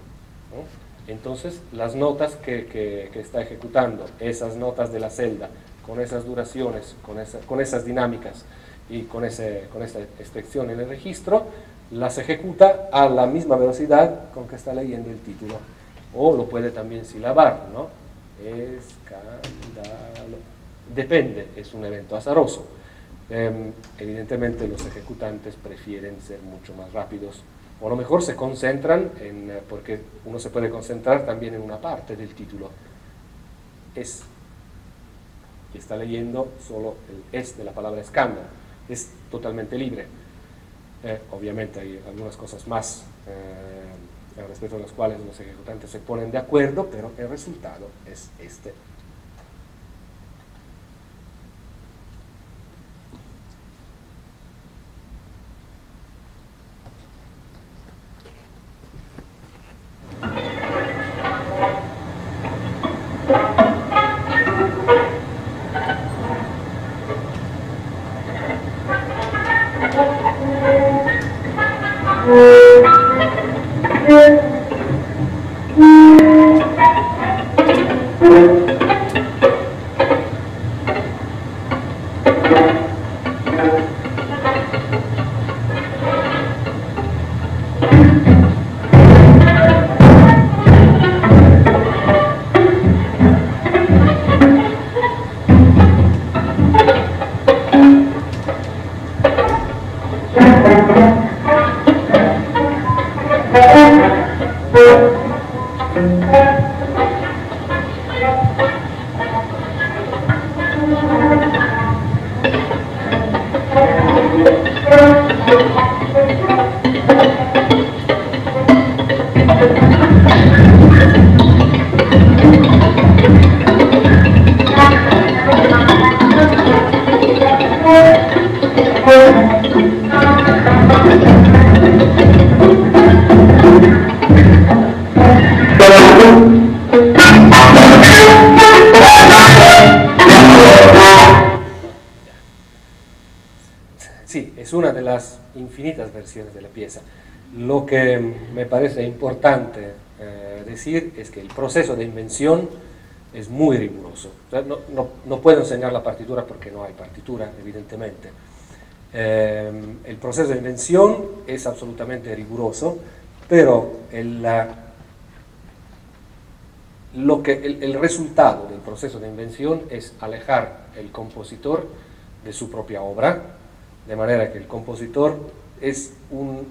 ¿no? Entonces, las notas que está ejecutando, esas notas de la celda, con esas duraciones, con esas dinámicas y con esta extensión en el registro, las ejecuta a la misma velocidad con que está leyendo el título. O lo puede también silabar, ¿no? Escándalo. Depende, es un evento azaroso. Evidentemente los ejecutantes prefieren ser mucho más rápidos, o a lo mejor se concentran porque uno se puede concentrar también en una parte del título. Y está leyendo solo el es de la palabra escándalo, es totalmente libre. Obviamente hay algunas cosas más respecto a los cuales los ejecutantes se ponen de acuerdo, pero el resultado es este. Sí, es una de las infinitas versiones de la pieza. Lo que me parece importante decir es que el proceso de invención es muy riguroso. O sea, no puedo enseñar la partitura porque no hay partitura, evidentemente. El proceso de invención es absolutamente riguroso, pero el resultado del proceso de invención es alejar el compositor de su propia obra, de manera que el compositor es un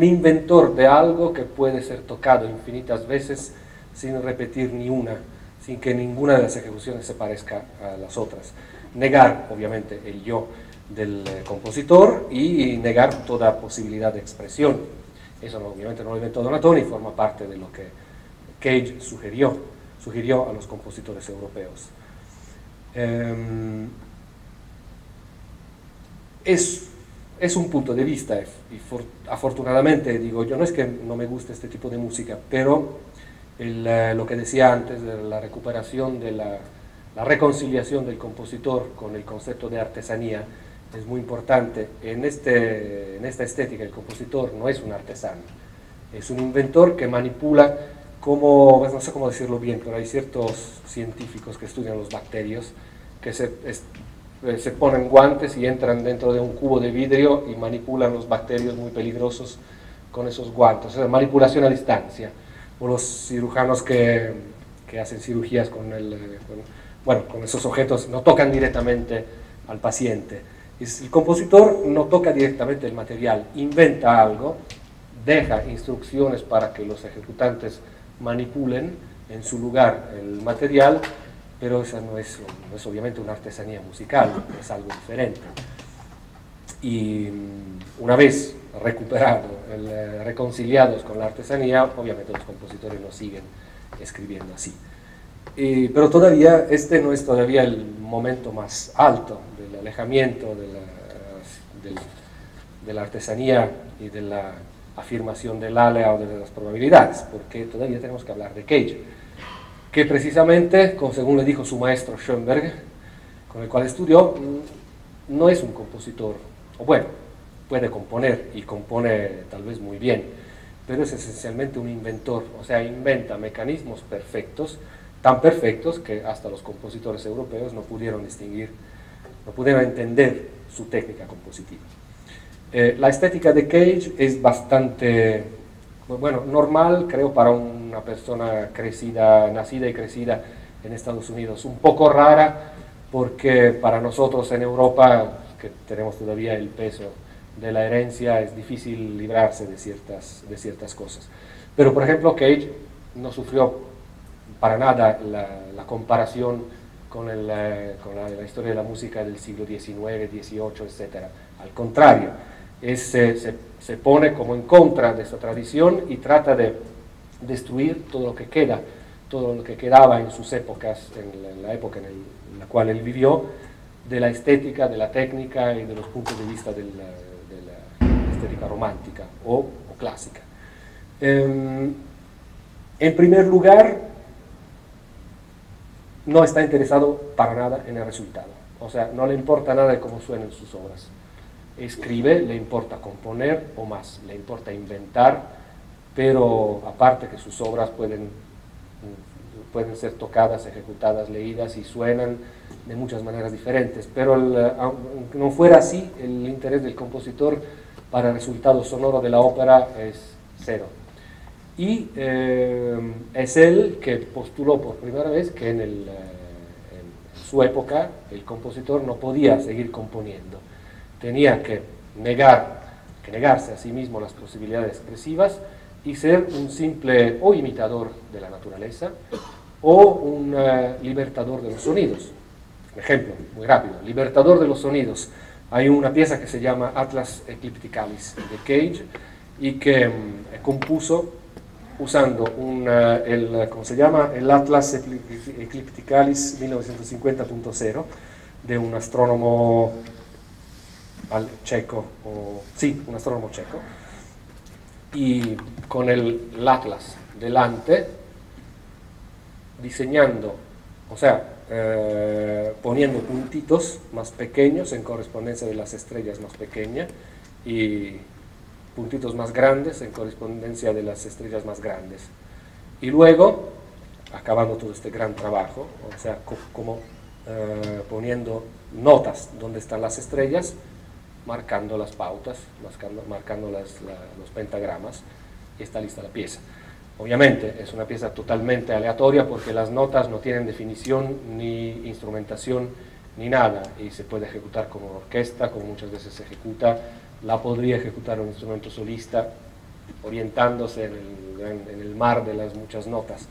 inventor de algo que puede ser tocado infinitas veces sin repetir ni una, sin que ninguna de las ejecuciones se parezca a las otras. Negar, obviamente, el yo del compositor y negar toda posibilidad de expresión. Eso obviamente no lo inventó Donatoni, forma parte de lo que Cage sugirió a los compositores europeos. Es un punto de vista, y afortunadamente, digo yo, no es que no me guste este tipo de música, pero lo que decía antes de la recuperación, de la reconciliación del compositor con el concepto de artesanía, es muy importante. En esta estética el compositor no es un artesano, es un inventor que manipula como, no sé cómo decirlo bien, pero hay ciertos científicos que estudian los bacterios que se ponen guantes y entran dentro de un cubo de vidrio y manipulan los bacterios muy peligrosos con esos guantes, o sea, manipulación a distancia, o los cirujanos que hacen cirugías con esos objetos, no tocan directamente al paciente. El compositor no toca directamente el material, inventa algo, deja instrucciones para que los ejecutantes manipulen en su lugar el material, pero esa no es obviamente una artesanía musical, es algo diferente. Y una vez reconciliados con la artesanía, obviamente los compositores no siguen escribiendo así. Pero todavía este no es todavía el momento más alto del alejamiento de la artesanía y de la afirmación del alea o de las probabilidades, porque todavía tenemos que hablar de Cage, que precisamente, según le dijo su maestro Schoenberg, con el cual estudió, no es un compositor, o bueno, puede componer y compone tal vez muy bien, pero es esencialmente un inventor, o sea, inventa mecanismos perfectos, tan perfectos que hasta los compositores europeos no pudieron distinguir, no pudieron entender su técnica compositiva. La estética de Cage es bastante, bueno, normal, creo, para una persona nacida y crecida en Estados Unidos. Un poco rara, porque para nosotros en Europa, que tenemos todavía el peso de la herencia, es difícil librarse de ciertas cosas. Pero, por ejemplo, Cage no sufrió para nada la comparación con la historia de la música del siglo XIX, XVIII, etc. Al contrario, se pone como en contra de esta tradición y trata de destruir todo lo que queda, todo lo que quedaba en sus épocas, en la época en la cual él vivió, de la estética, de la técnica y de los puntos de vista de la estética romántica o clásica. En primer lugar, no está interesado para nada en el resultado, o sea, no le importa nada de cómo suenan sus obras. Escribe, le importa componer o más, le importa inventar, pero aparte que sus obras pueden ser tocadas, ejecutadas, leídas y suenan de muchas maneras diferentes, pero aunque no fuera así, el interés del compositor para el resultado sonoro de la ópera es cero. Y es él que postuló por primera vez que en su época el compositor no podía seguir componiendo, tenía que negarse a sí mismo las posibilidades expresivas y ser un simple o imitador de la naturaleza o un libertador de los sonidos. Un ejemplo, muy rápido, libertador de los sonidos. Hay una pieza que se llama Atlas Eclipticalis de Cage y que compuso usando ¿cómo se llama? El Atlas Eclipticalis 1950.0 de un astrónomo checo, un astrónomo checo, y con el Atlas delante, diseñando, o sea, poniendo puntitos más pequeños en correspondencia de las estrellas más pequeñas y puntitos más grandes en correspondencia de las estrellas más grandes. Y luego, acabando todo este gran trabajo, o sea, como poniendo notas donde están las estrellas, marcando las pautas, marcando los pentagramas, y está lista la pieza. Obviamente es una pieza totalmente aleatoria porque las notas no tienen definición ni instrumentación ni nada, y se puede ejecutar como orquesta, como muchas veces se ejecuta, la podría ejecutar un instrumento solista orientándose en el mar de las muchas notas.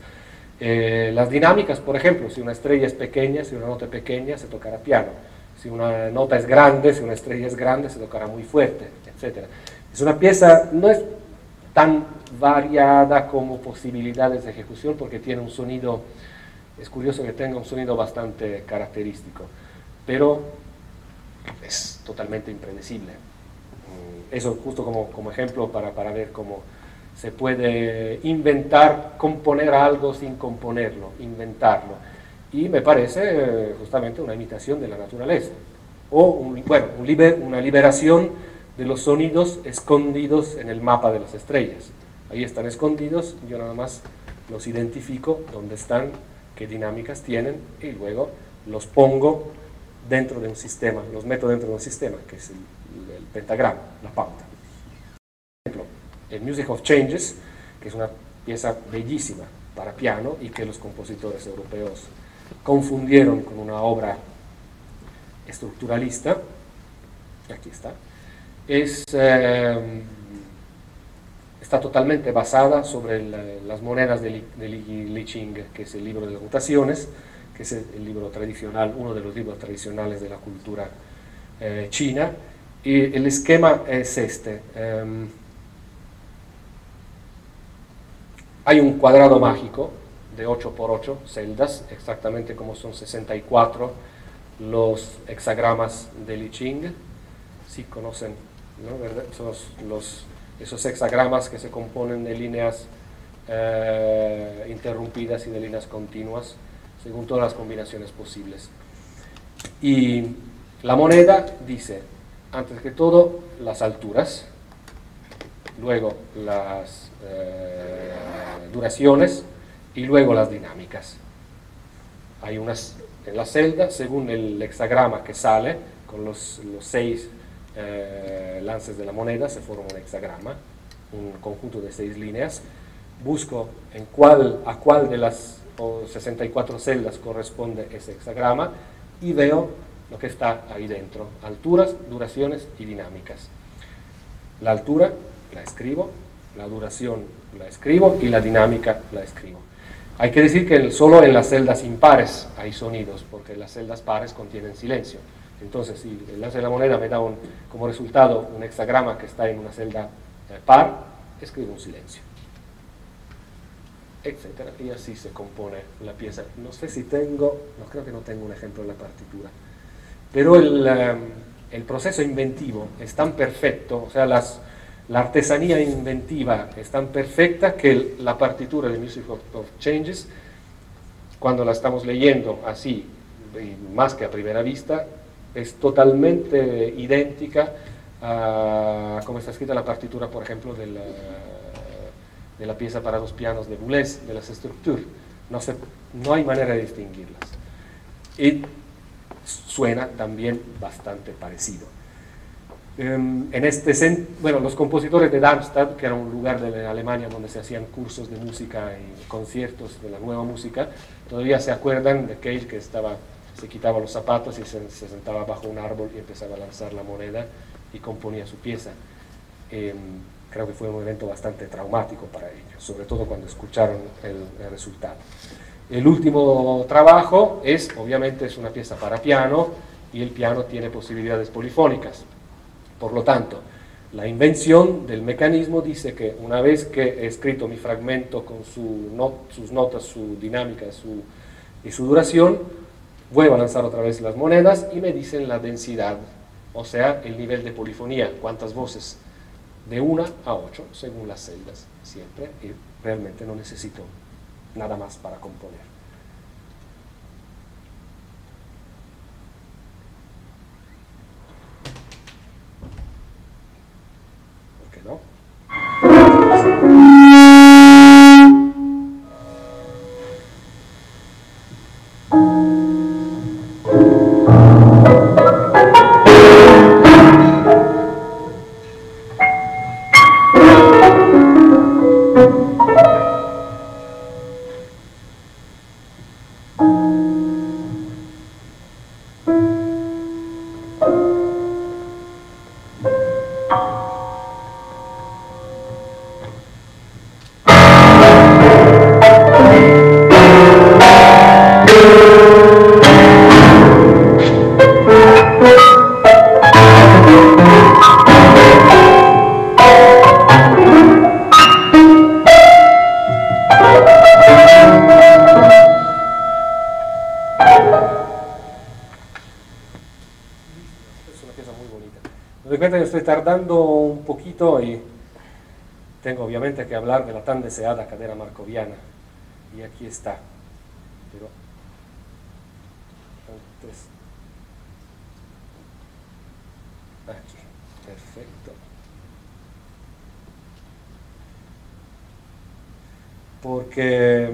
Las dinámicas, por ejemplo, si una estrella es pequeña, si una nota es pequeña, se tocará piano. Si una nota es grande, si una estrella es grande, se tocará muy fuerte, etc. Es una pieza, no es tan variada como posibilidades de ejecución porque tiene un sonido, es curioso que tenga un sonido bastante característico, pero es totalmente impredecible. Eso justo como ejemplo para ver cómo se puede inventar, componer algo sin componerlo, inventarlo. Y me parece justamente una imitación de la naturaleza, o una liberación de los sonidos escondidos en el mapa de las estrellas. Ahí están escondidos, yo nada más los identifico, dónde están, qué dinámicas tienen, y luego los pongo dentro de un sistema, los meto dentro de un sistema, que es el pentagrama, la pauta. Por ejemplo, el Music of Changes, que es una pieza bellísima para piano y que los compositores europeos confundieron con una obra estructuralista, aquí está, está totalmente basada sobre las monedas de Li Ching, que es el libro de las mutaciones, que es el libro tradicional, uno de los libros tradicionales de la cultura china, y el esquema es este. Hay un cuadrado mágico de 8 por 8 celdas, exactamente como son 64 los hexagramas de Li Ching. Sí conocen, ¿no? ¿Verdad? Son esos hexagramas que se componen de líneas interrumpidas y de líneas continuas, según todas las combinaciones posibles. Y la moneda dice, antes que todo, las alturas, luego las duraciones y luego las dinámicas. Hay unas en la celda, según el hexagrama que sale, con los 6 lances de la moneda, se forma un hexagrama, un conjunto de 6 líneas. Busco a cuál de las 64 celdas corresponde ese hexagrama y veo lo que está ahí dentro: alturas, duraciones y dinámicas. La altura la escribo, la duración la escribo y la dinámica la escribo. Hay que decir que solo en las celdas impares hay sonidos, porque las celdas pares contienen silencio. Entonces, si el lance de la moneda me da como resultado un hexagrama que está en una celda par, escribo un silencio, etcétera, y así se compone la pieza. No sé si tengo, no creo que no tengo un ejemplo en la partitura, pero el proceso inventivo es tan perfecto, o sea, la artesanía inventiva es tan perfecta que la partitura de Music of Changes, cuando la estamos leyendo así, más que a primera vista, es totalmente idéntica a como está escrita la partitura, por ejemplo, de la pieza para dos pianos de Boulez, de las Structures. No hay manera de distinguirlas. Y suena también bastante parecido. Bueno, los compositores de Darmstadt, que era un lugar de Alemania donde se hacían cursos de música y conciertos de la nueva música, todavía se acuerdan de Cage, que se quitaba los zapatos y se sentaba bajo un árbol y empezaba a lanzar la moneda y componía su pieza. Creo que fue un evento bastante traumático para ellos, sobre todo cuando escucharon el resultado. El último trabajo obviamente es una pieza para piano, y el piano tiene posibilidades polifónicas. Por lo tanto, la invención del mecanismo dice que una vez que he escrito mi fragmento con sus notas, su dinámica y su duración, vuelvo a lanzar otra vez las monedas y me dicen la densidad, o sea, el nivel de polifonía, cuántas voces, de 1 a 8, según las celdas, siempre, y realmente no necesito nada más para componer. ¿Por qué no? Estoy tardando un poquito y tengo obviamente que hablar de la tan deseada cadena markoviana, y aquí está, pero antes, aquí, perfecto, porque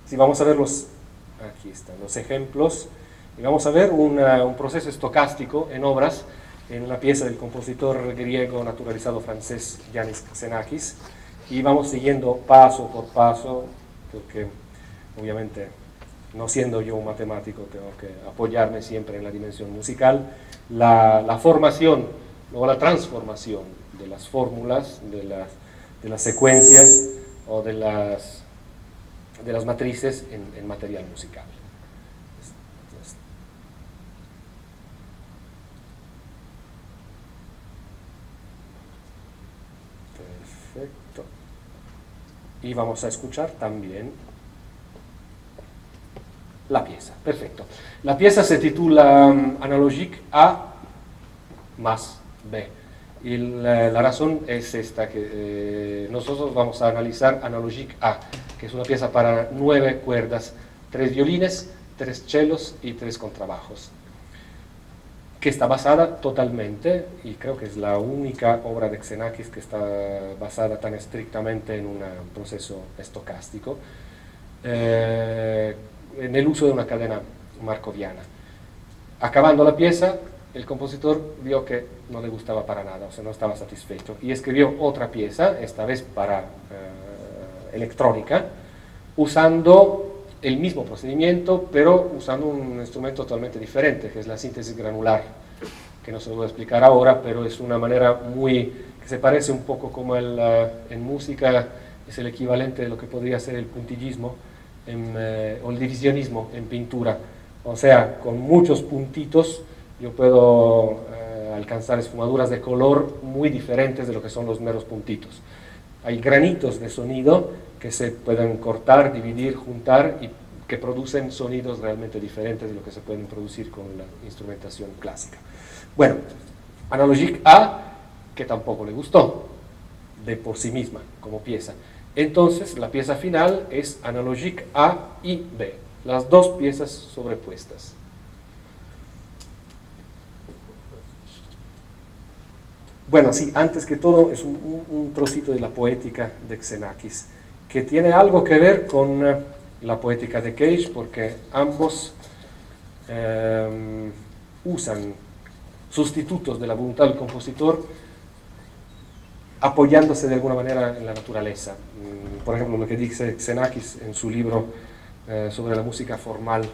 si vamos a ver aquí están los ejemplos, y vamos a ver un proceso estocástico en obras, en una pieza del compositor griego naturalizado francés Yannis Xenakis, y vamos siguiendo paso por paso, porque obviamente no siendo yo un matemático tengo que apoyarme siempre en la dimensión musical, la formación o la transformación de las fórmulas, de las secuencias o de las matrices en material musical. Perfecto. Y vamos a escuchar también la pieza. Perfecto. La pieza se titula Analogique A más B. Y la razón es esta, que nosotros vamos a analizar Analogique A, que es una pieza para 9 cuerdas, 3 violines, 3 cellos y 3 contrabajos, que está basada totalmente, y creo que es la única obra de Xenakis que está basada tan estrictamente en un proceso estocástico, en el uso de una cadena markoviana. Acabando la pieza, el compositor vio que no le gustaba para nada, o sea, no estaba satisfecho, y escribió otra pieza, esta vez para electrónica, usando el mismo procedimiento, pero usando un instrumento totalmente diferente, que es la síntesis granular, que no se lo voy a explicar ahora, pero es una manera que se parece un poco como en música, es el equivalente de lo que podría ser el puntillismo o el divisionismo en pintura, O sea, con muchos puntitos yo puedo alcanzar esfumaduras de color muy diferentes de lo que son los meros puntitos. Hay granitos de sonido que se pueden cortar, dividir, juntar y que producen sonidos realmente diferentes de lo que se pueden producir con la instrumentación clásica. Bueno, Analogique A, que tampoco le gustó de por sí misma como pieza. Entonces la pieza final es Analogique A y B, las dos piezas sobrepuestas. Bueno, sí, antes que todo es un trocito de la poética de Xenakis, que tiene algo que ver con la poética de Cage, porque ambos usan sustitutos de la voluntad del compositor apoyándose de alguna manera en la naturaleza. Por ejemplo, lo que dice Xenakis en su libro sobre la música formal: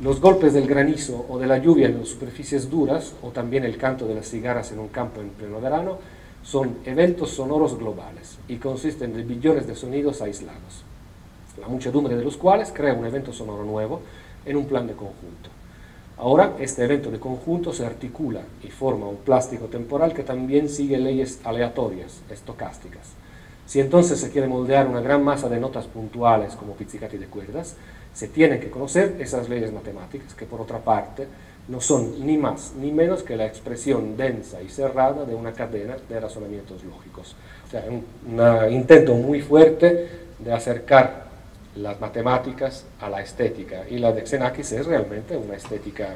los golpes del granizo o de la lluvia en las superficies duras, o también el canto de las cigarras en un campo en pleno verano, son eventos sonoros globales y consisten de billones de sonidos aislados, la muchedumbre de los cuales crea un evento sonoro nuevo en un plan de conjunto. Ahora, este evento de conjunto se articula y forma un plástico temporal que también sigue leyes aleatorias, estocásticas. Si entonces se quiere moldear una gran masa de notas puntuales como pizzicati de cuerdas, se tienen que conocer esas leyes matemáticas, que por otra parte no son ni más ni menos que la expresión densa y cerrada de una cadena de razonamientos lógicos. O sea, un intento muy fuerte de acercar las matemáticas a la estética, y la de Xenakis es realmente una estética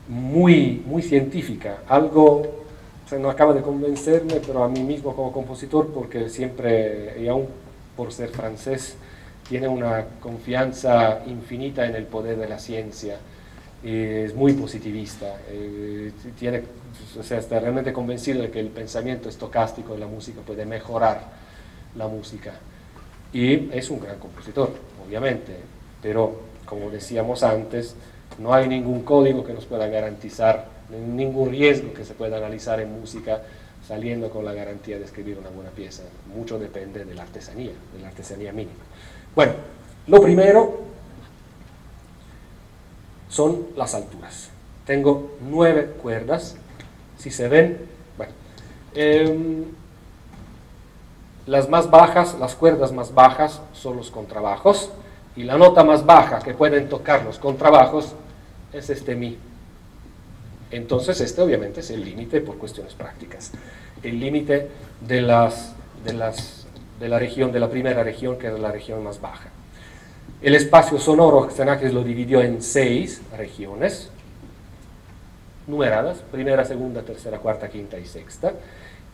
muy, muy científica, algo, o sea, no acaba de convencerme, pero a mí mismo como compositor, porque siempre, y aún por ser francés, tiene una confianza infinita en el poder de la ciencia, es muy positivista, o sea, está realmente convencido de que el pensamiento estocástico de la música puede mejorar la música. Y es un gran compositor, obviamente, pero como decíamos antes, no hay ningún código que nos pueda garantizar, ningún riesgo que se pueda analizar en música saliendo con la garantía de escribir una buena pieza. Mucho depende de la artesanía mínima. Bueno, lo primero son las alturas. Tengo 9 cuerdas, si se ven, bueno, las más bajas, las cuerdas más bajas son los contrabajos, y la nota más baja que pueden tocar los contrabajos es este mi. Entonces este obviamente es el límite por cuestiones prácticas, el límite de la región, de la primera región, que es la región más baja. El espacio sonoro, Xenakis lo dividió en 6 regiones numeradas: primera, segunda, tercera, cuarta, quinta y sexta.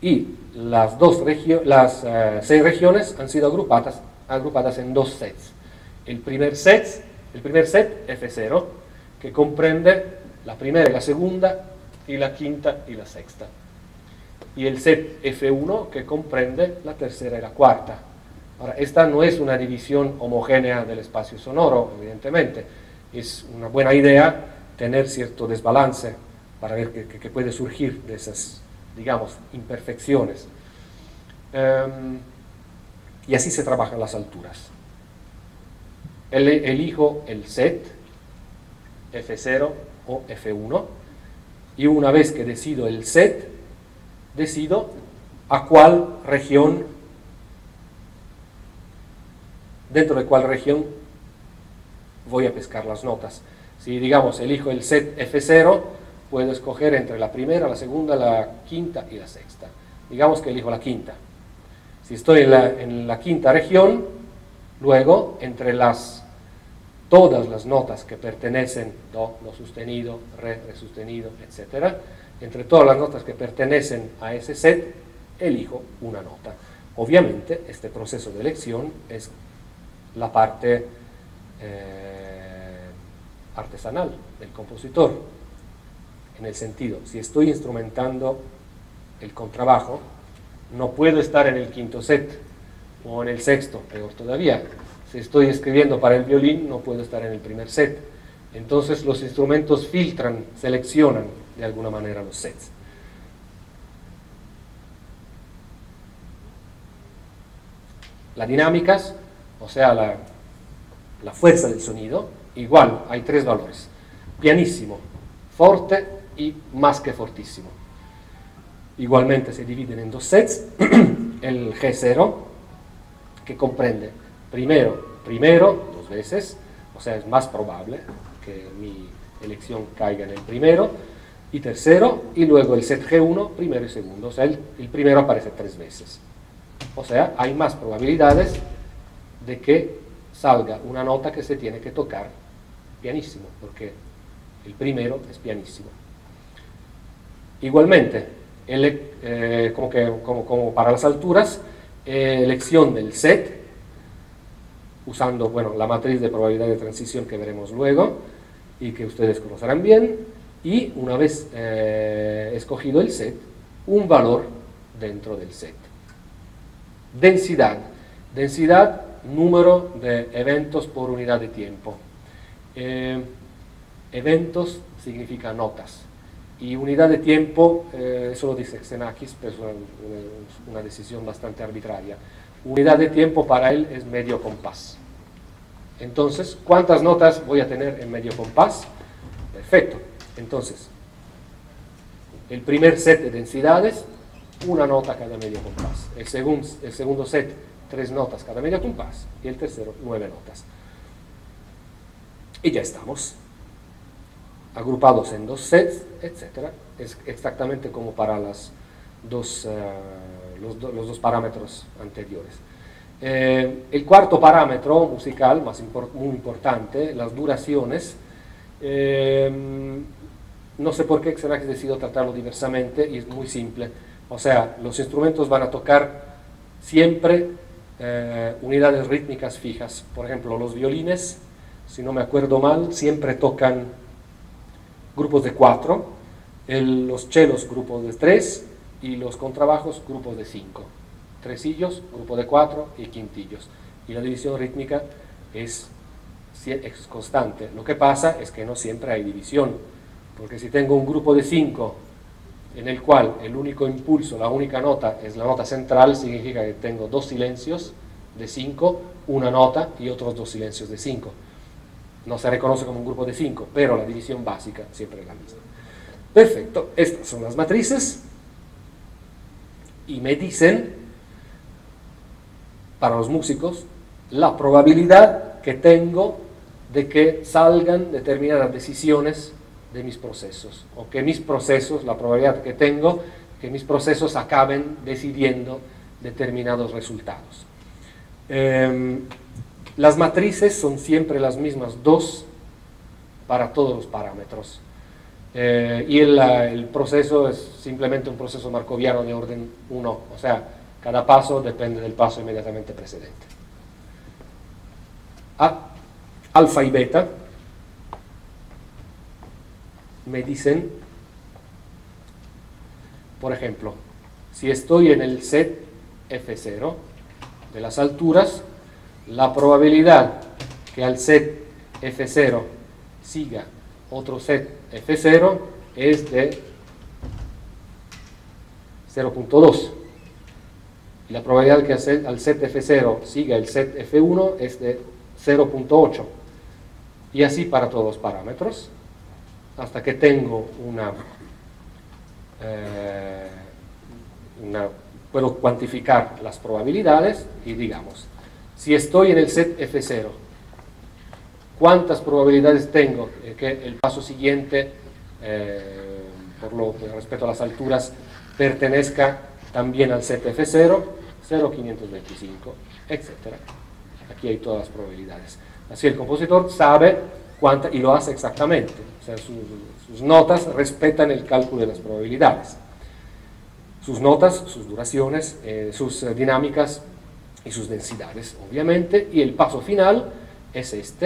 Y las 6 regiones han sido agrupadas en 2 sets. El primer set F0, que comprende la primera y la segunda, y la quinta y la sexta. Y el set F1, que comprende la tercera y la cuarta. Ahora, esta no es una división homogénea del espacio sonoro, evidentemente. Es una buena idea tener cierto desbalance para ver qué puede surgir de esas, digamos, imperfecciones. Y así se trabajan las alturas. Elijo el set F0 o F1, y una vez que decido el set, decido a cuál región, dentro de cuál región voy a pescar las notas. Si, digamos, elijo el set F0, puedo escoger entre la primera, la segunda, la quinta y la sexta. Digamos que elijo la quinta. Si estoy en la quinta región, luego, entre todas las notas que pertenecen, do sostenido, re sostenido, etc., entre todas las notas que pertenecen a ese set, elijo una nota. Obviamente, este proceso de elección es la parte artesanal del compositor, en el sentido, si estoy instrumentando el contrabajo, no puedo estar en el quinto set, o en el sexto, peor todavía. Si estoy escribiendo para el violín, no puedo estar en el primer set. Entonces los instrumentos filtran, seleccionan de alguna manera los sets. Las dinámicas, o sea, la fuerza del sonido, igual, hay tres valores: pianissimo, forte y más que fortísimo. Igualmente se dividen en dos sets, el G0, que comprende primero, dos veces, o sea, es más probable que mi elección caiga en el primero, y tercero, y luego el set G1, primero y segundo, o sea, el primero aparece tres veces. O sea, hay más probabilidades de que salga una nota que se tiene que tocar pianissimo, porque el primero es pianissimo. Igualmente, como para las alturas, elección del set, usando, bueno, la matriz de probabilidad de transición que veremos luego y que ustedes conocerán bien, y una vez escogido el set, un valor dentro del set. Densidad, número de eventos por unidad de tiempo. Eventos significa notas, y unidad de tiempo, eso lo dice Xenakis, pero es una decisión bastante arbitraria. Unidad de tiempo para él es medio compás. Entonces, ¿cuántas notas voy a tener en medio compás? Perfecto. Entonces, el primer set de densidades, una nota cada medio compás. El segundo set, 3 notas cada medio compás. Y el tercero, 9 notas. Y ya estamos. Agrupados en dos sets, etc. Es exactamente como para los dos parámetros anteriores. El cuarto parámetro musical, muy importante, las duraciones. No sé por qué Xenakis decidió tratarlo diversamente, y es muy simple. O sea, los instrumentos van a tocar siempre unidades rítmicas fijas. Por ejemplo, los violines, si no me acuerdo mal, siempre tocan grupos de 4, los chelos grupos de 3 y los contrabajos grupos de 5. Tresillos, grupo de 4 y quintillos. Y la división rítmica es constante. Lo que pasa es que no siempre hay división, porque si tengo un grupo de 5 en el cual el único impulso, la única nota es la nota central, significa que tengo 2 silencios de 5, una nota y otros 2 silencios de 5. No se reconoce como un grupo de 5, pero la división básica siempre es la misma. Perfecto, estas son las matrices, y me dicen, para los músicos, la probabilidad que tengo de que salgan determinadas decisiones de mis procesos, o que mis procesos, la probabilidad que tengo, que mis procesos acaben decidiendo determinados resultados. Las matrices son siempre las mismas, 2 para todos los parámetros. Y el proceso es simplemente un proceso markoviano de orden 1, o sea, cada paso depende del paso inmediatamente precedente. Alfa y beta me dicen, por ejemplo, si estoy en el set F0 de las alturas, la probabilidad que al set F0 siga otro set F0 es de 0.2, y la probabilidad que al set F0 siga el set F1 es de 0.8, y así para todos los parámetros, hasta que tengo puedo cuantificar las probabilidades, y digamos, si estoy en el set F0, ¿cuántas probabilidades tengo que el paso siguiente, por respecto a las alturas, pertenezca también al set F0, 0,525, etc. Aquí hay todas las probabilidades. Así el compositor sabe y lo hace exactamente. O sea, sus notas respetan el cálculo de las probabilidades. Sus notas, sus duraciones, sus dinámicas y sus densidades, obviamente. Y el paso final es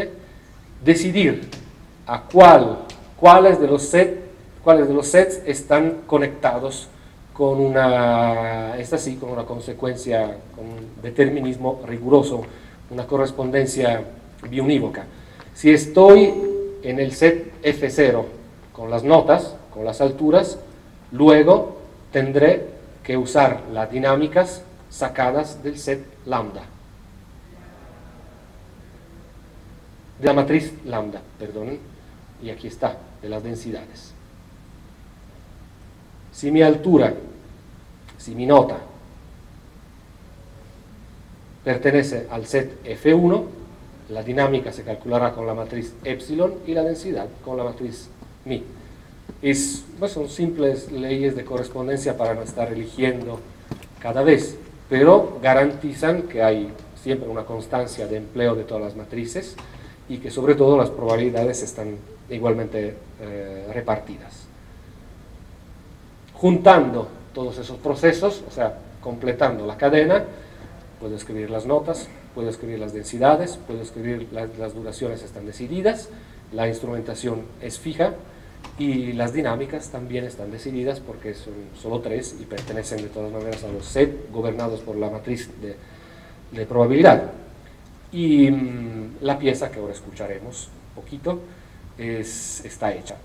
decidir a cuáles de los sets están conectados con una consecuencia, con un determinismo riguroso, una correspondencia biunívoca. Si estoy en el set F0 con las notas, con las alturas, luego tendré que usar las dinámicas sacadas del set lambda. de la matriz lambda, perdonen, y aquí está, de las densidades. Si mi altura, si mi nota pertenece al set F1, la dinámica se calculará con la matriz epsilon y la densidad con la matriz mi. Pues son simples leyes de correspondencia para no estar eligiendo cada vez, pero garantizan que hay siempre una constancia de empleo de todas las matrices y que sobre todo las probabilidades están igualmente repartidas. Juntando todos esos procesos, o sea, completando la cadena, puedo escribir las notas, puedo escribir las densidades, puedo escribir las duraciones están decididas, la instrumentación es fija y las dinámicas también están decididas porque son solo 3 y pertenecen de todas maneras a los set gobernados por la matriz de probabilidad. Y la pieza que ahora escucharemos un poquito está hecha.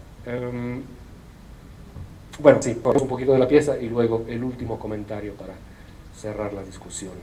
Bueno, sí, un poquito de la pieza y luego el último comentario para cerrar la discusión.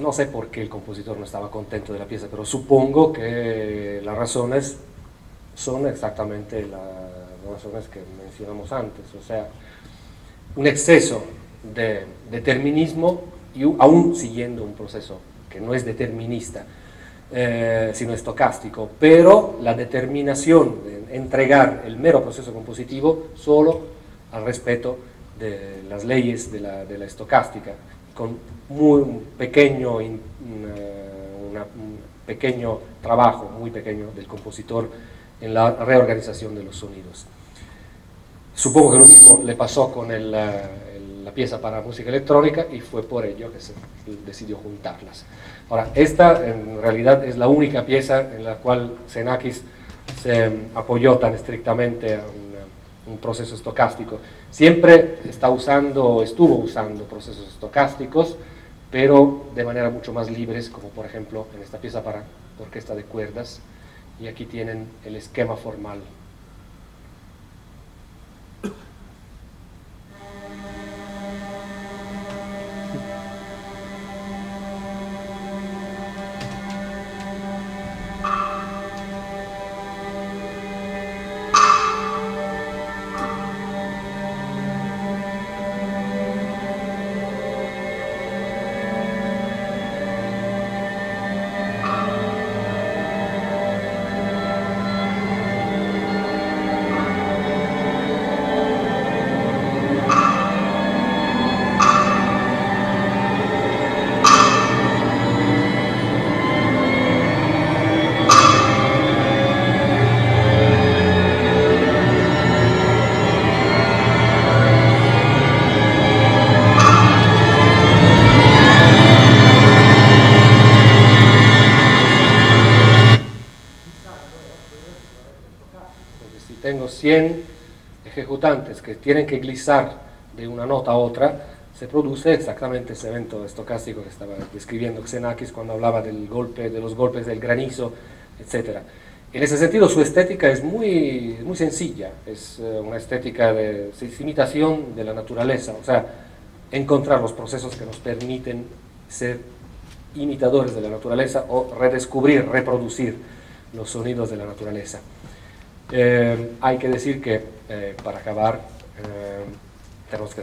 No sé por qué el compositor no estaba contento de la pieza, pero supongo que las razones son exactamente las razones que mencionamos antes, o sea, un exceso de determinismo y aún siguiendo un proceso que no es determinista, sino estocástico, pero la determinación de entregar el mero proceso compositivo solo al respeto de las leyes de la estocástica, con un pequeño trabajo, muy pequeño del compositor en la reorganización de los sonidos. Supongo que lo mismo le pasó con la pieza para música electrónica y fue por ello que se decidió juntarlas. Ahora, esta en realidad es la única pieza en la cual Xenakis se apoyó tan estrictamente a un proceso estocástico. Siempre estuvo usando procesos estocásticos, pero de manera mucho más libres, como por ejemplo en esta pieza para orquesta de cuerdas, y aquí tienen el esquema formal. 100 ejecutantes que tienen que glissar de una nota a otra, se produce exactamente ese evento estocástico que estaba describiendo Xenakis cuando hablaba de los golpes del granizo, etc. En ese sentido, su estética es muy sencilla, es una estética de imitación de la naturaleza, o sea, encontrar los procesos que nos permiten ser imitadores de la naturaleza o redescubrir, reproducir los sonidos de la naturaleza. Hay que decir que, para acabar, tenemos que,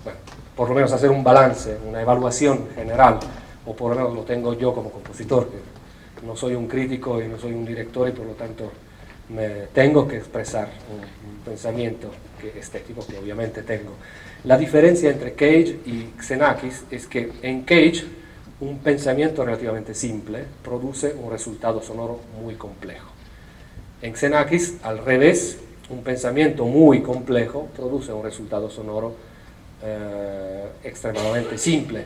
bueno, por lo menos hacer un balance, una evaluación general, o por lo menos lo tengo yo como compositor, que no soy un crítico y no soy un director y por lo tanto me tengo que expresar un pensamiento estético que obviamente tengo. La diferencia entre Cage y Xenakis es que en Cage un pensamiento relativamente simple produce un resultado sonoro muy complejo. En Xenakis, al revés, un pensamiento muy complejo produce un resultado sonoro extremadamente simple.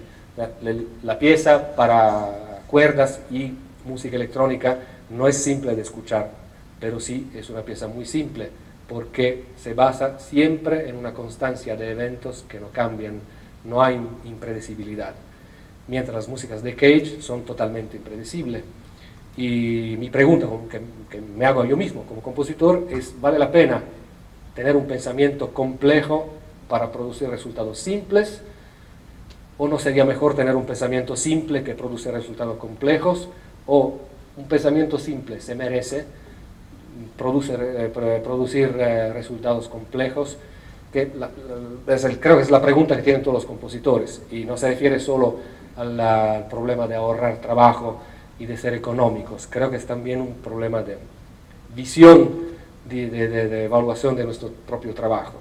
La pieza para cuerdas y música electrónica no es simple de escuchar, pero sí es una pieza muy simple porque se basa siempre en una constancia de eventos que no cambian, no hay impredecibilidad. Mientras las músicas de Cage son totalmente impredecibles. Y mi pregunta que me hago yo mismo como compositor es, ¿vale la pena tener un pensamiento complejo para producir resultados simples? ¿O no sería mejor tener un pensamiento simple que produce resultados complejos? ¿O un pensamiento simple se merece producir resultados complejos? Creo que es la pregunta que tienen todos los compositores y no se refiere solo al problema de ahorrar trabajo y de ser económicos. Creo que es también un problema de visión, de evaluación de nuestro propio trabajo.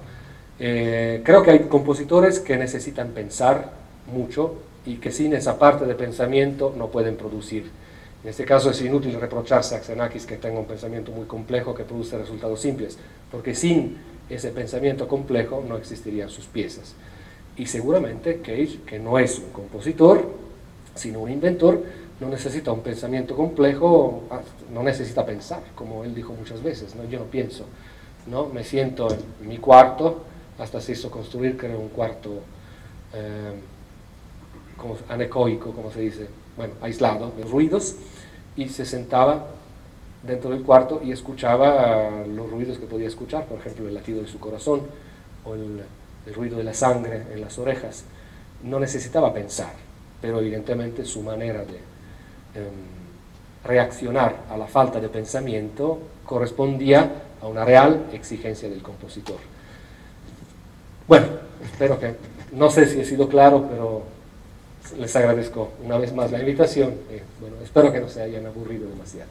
Creo que hay compositores que necesitan pensar mucho y que sin esa parte de pensamiento no pueden producir. En este caso es inútil reprocharse a Xenakis que tenga un pensamiento muy complejo que produce resultados simples, porque sin ese pensamiento complejo no existirían sus piezas. Y seguramente Cage, que no es un compositor, sino un inventor, no necesita un pensamiento complejo, no necesita pensar, como él dijo muchas veces, ¿no? Yo no pienso, ¿no? Me siento en mi cuarto, hasta se hizo construir, creo, un cuarto como anecoico, como se dice, bueno, aislado de ruidos, y se sentaba dentro del cuarto y escuchaba los ruidos que podía escuchar, por ejemplo, el latido de su corazón o el ruido de la sangre en las orejas. No necesitaba pensar, pero evidentemente su manera de reaccionar a la falta de pensamiento correspondía a una real exigencia del compositor. Bueno, espero que, no sé si he sido claro, pero les agradezco una vez más la invitación y bueno, espero que no se hayan aburrido demasiado.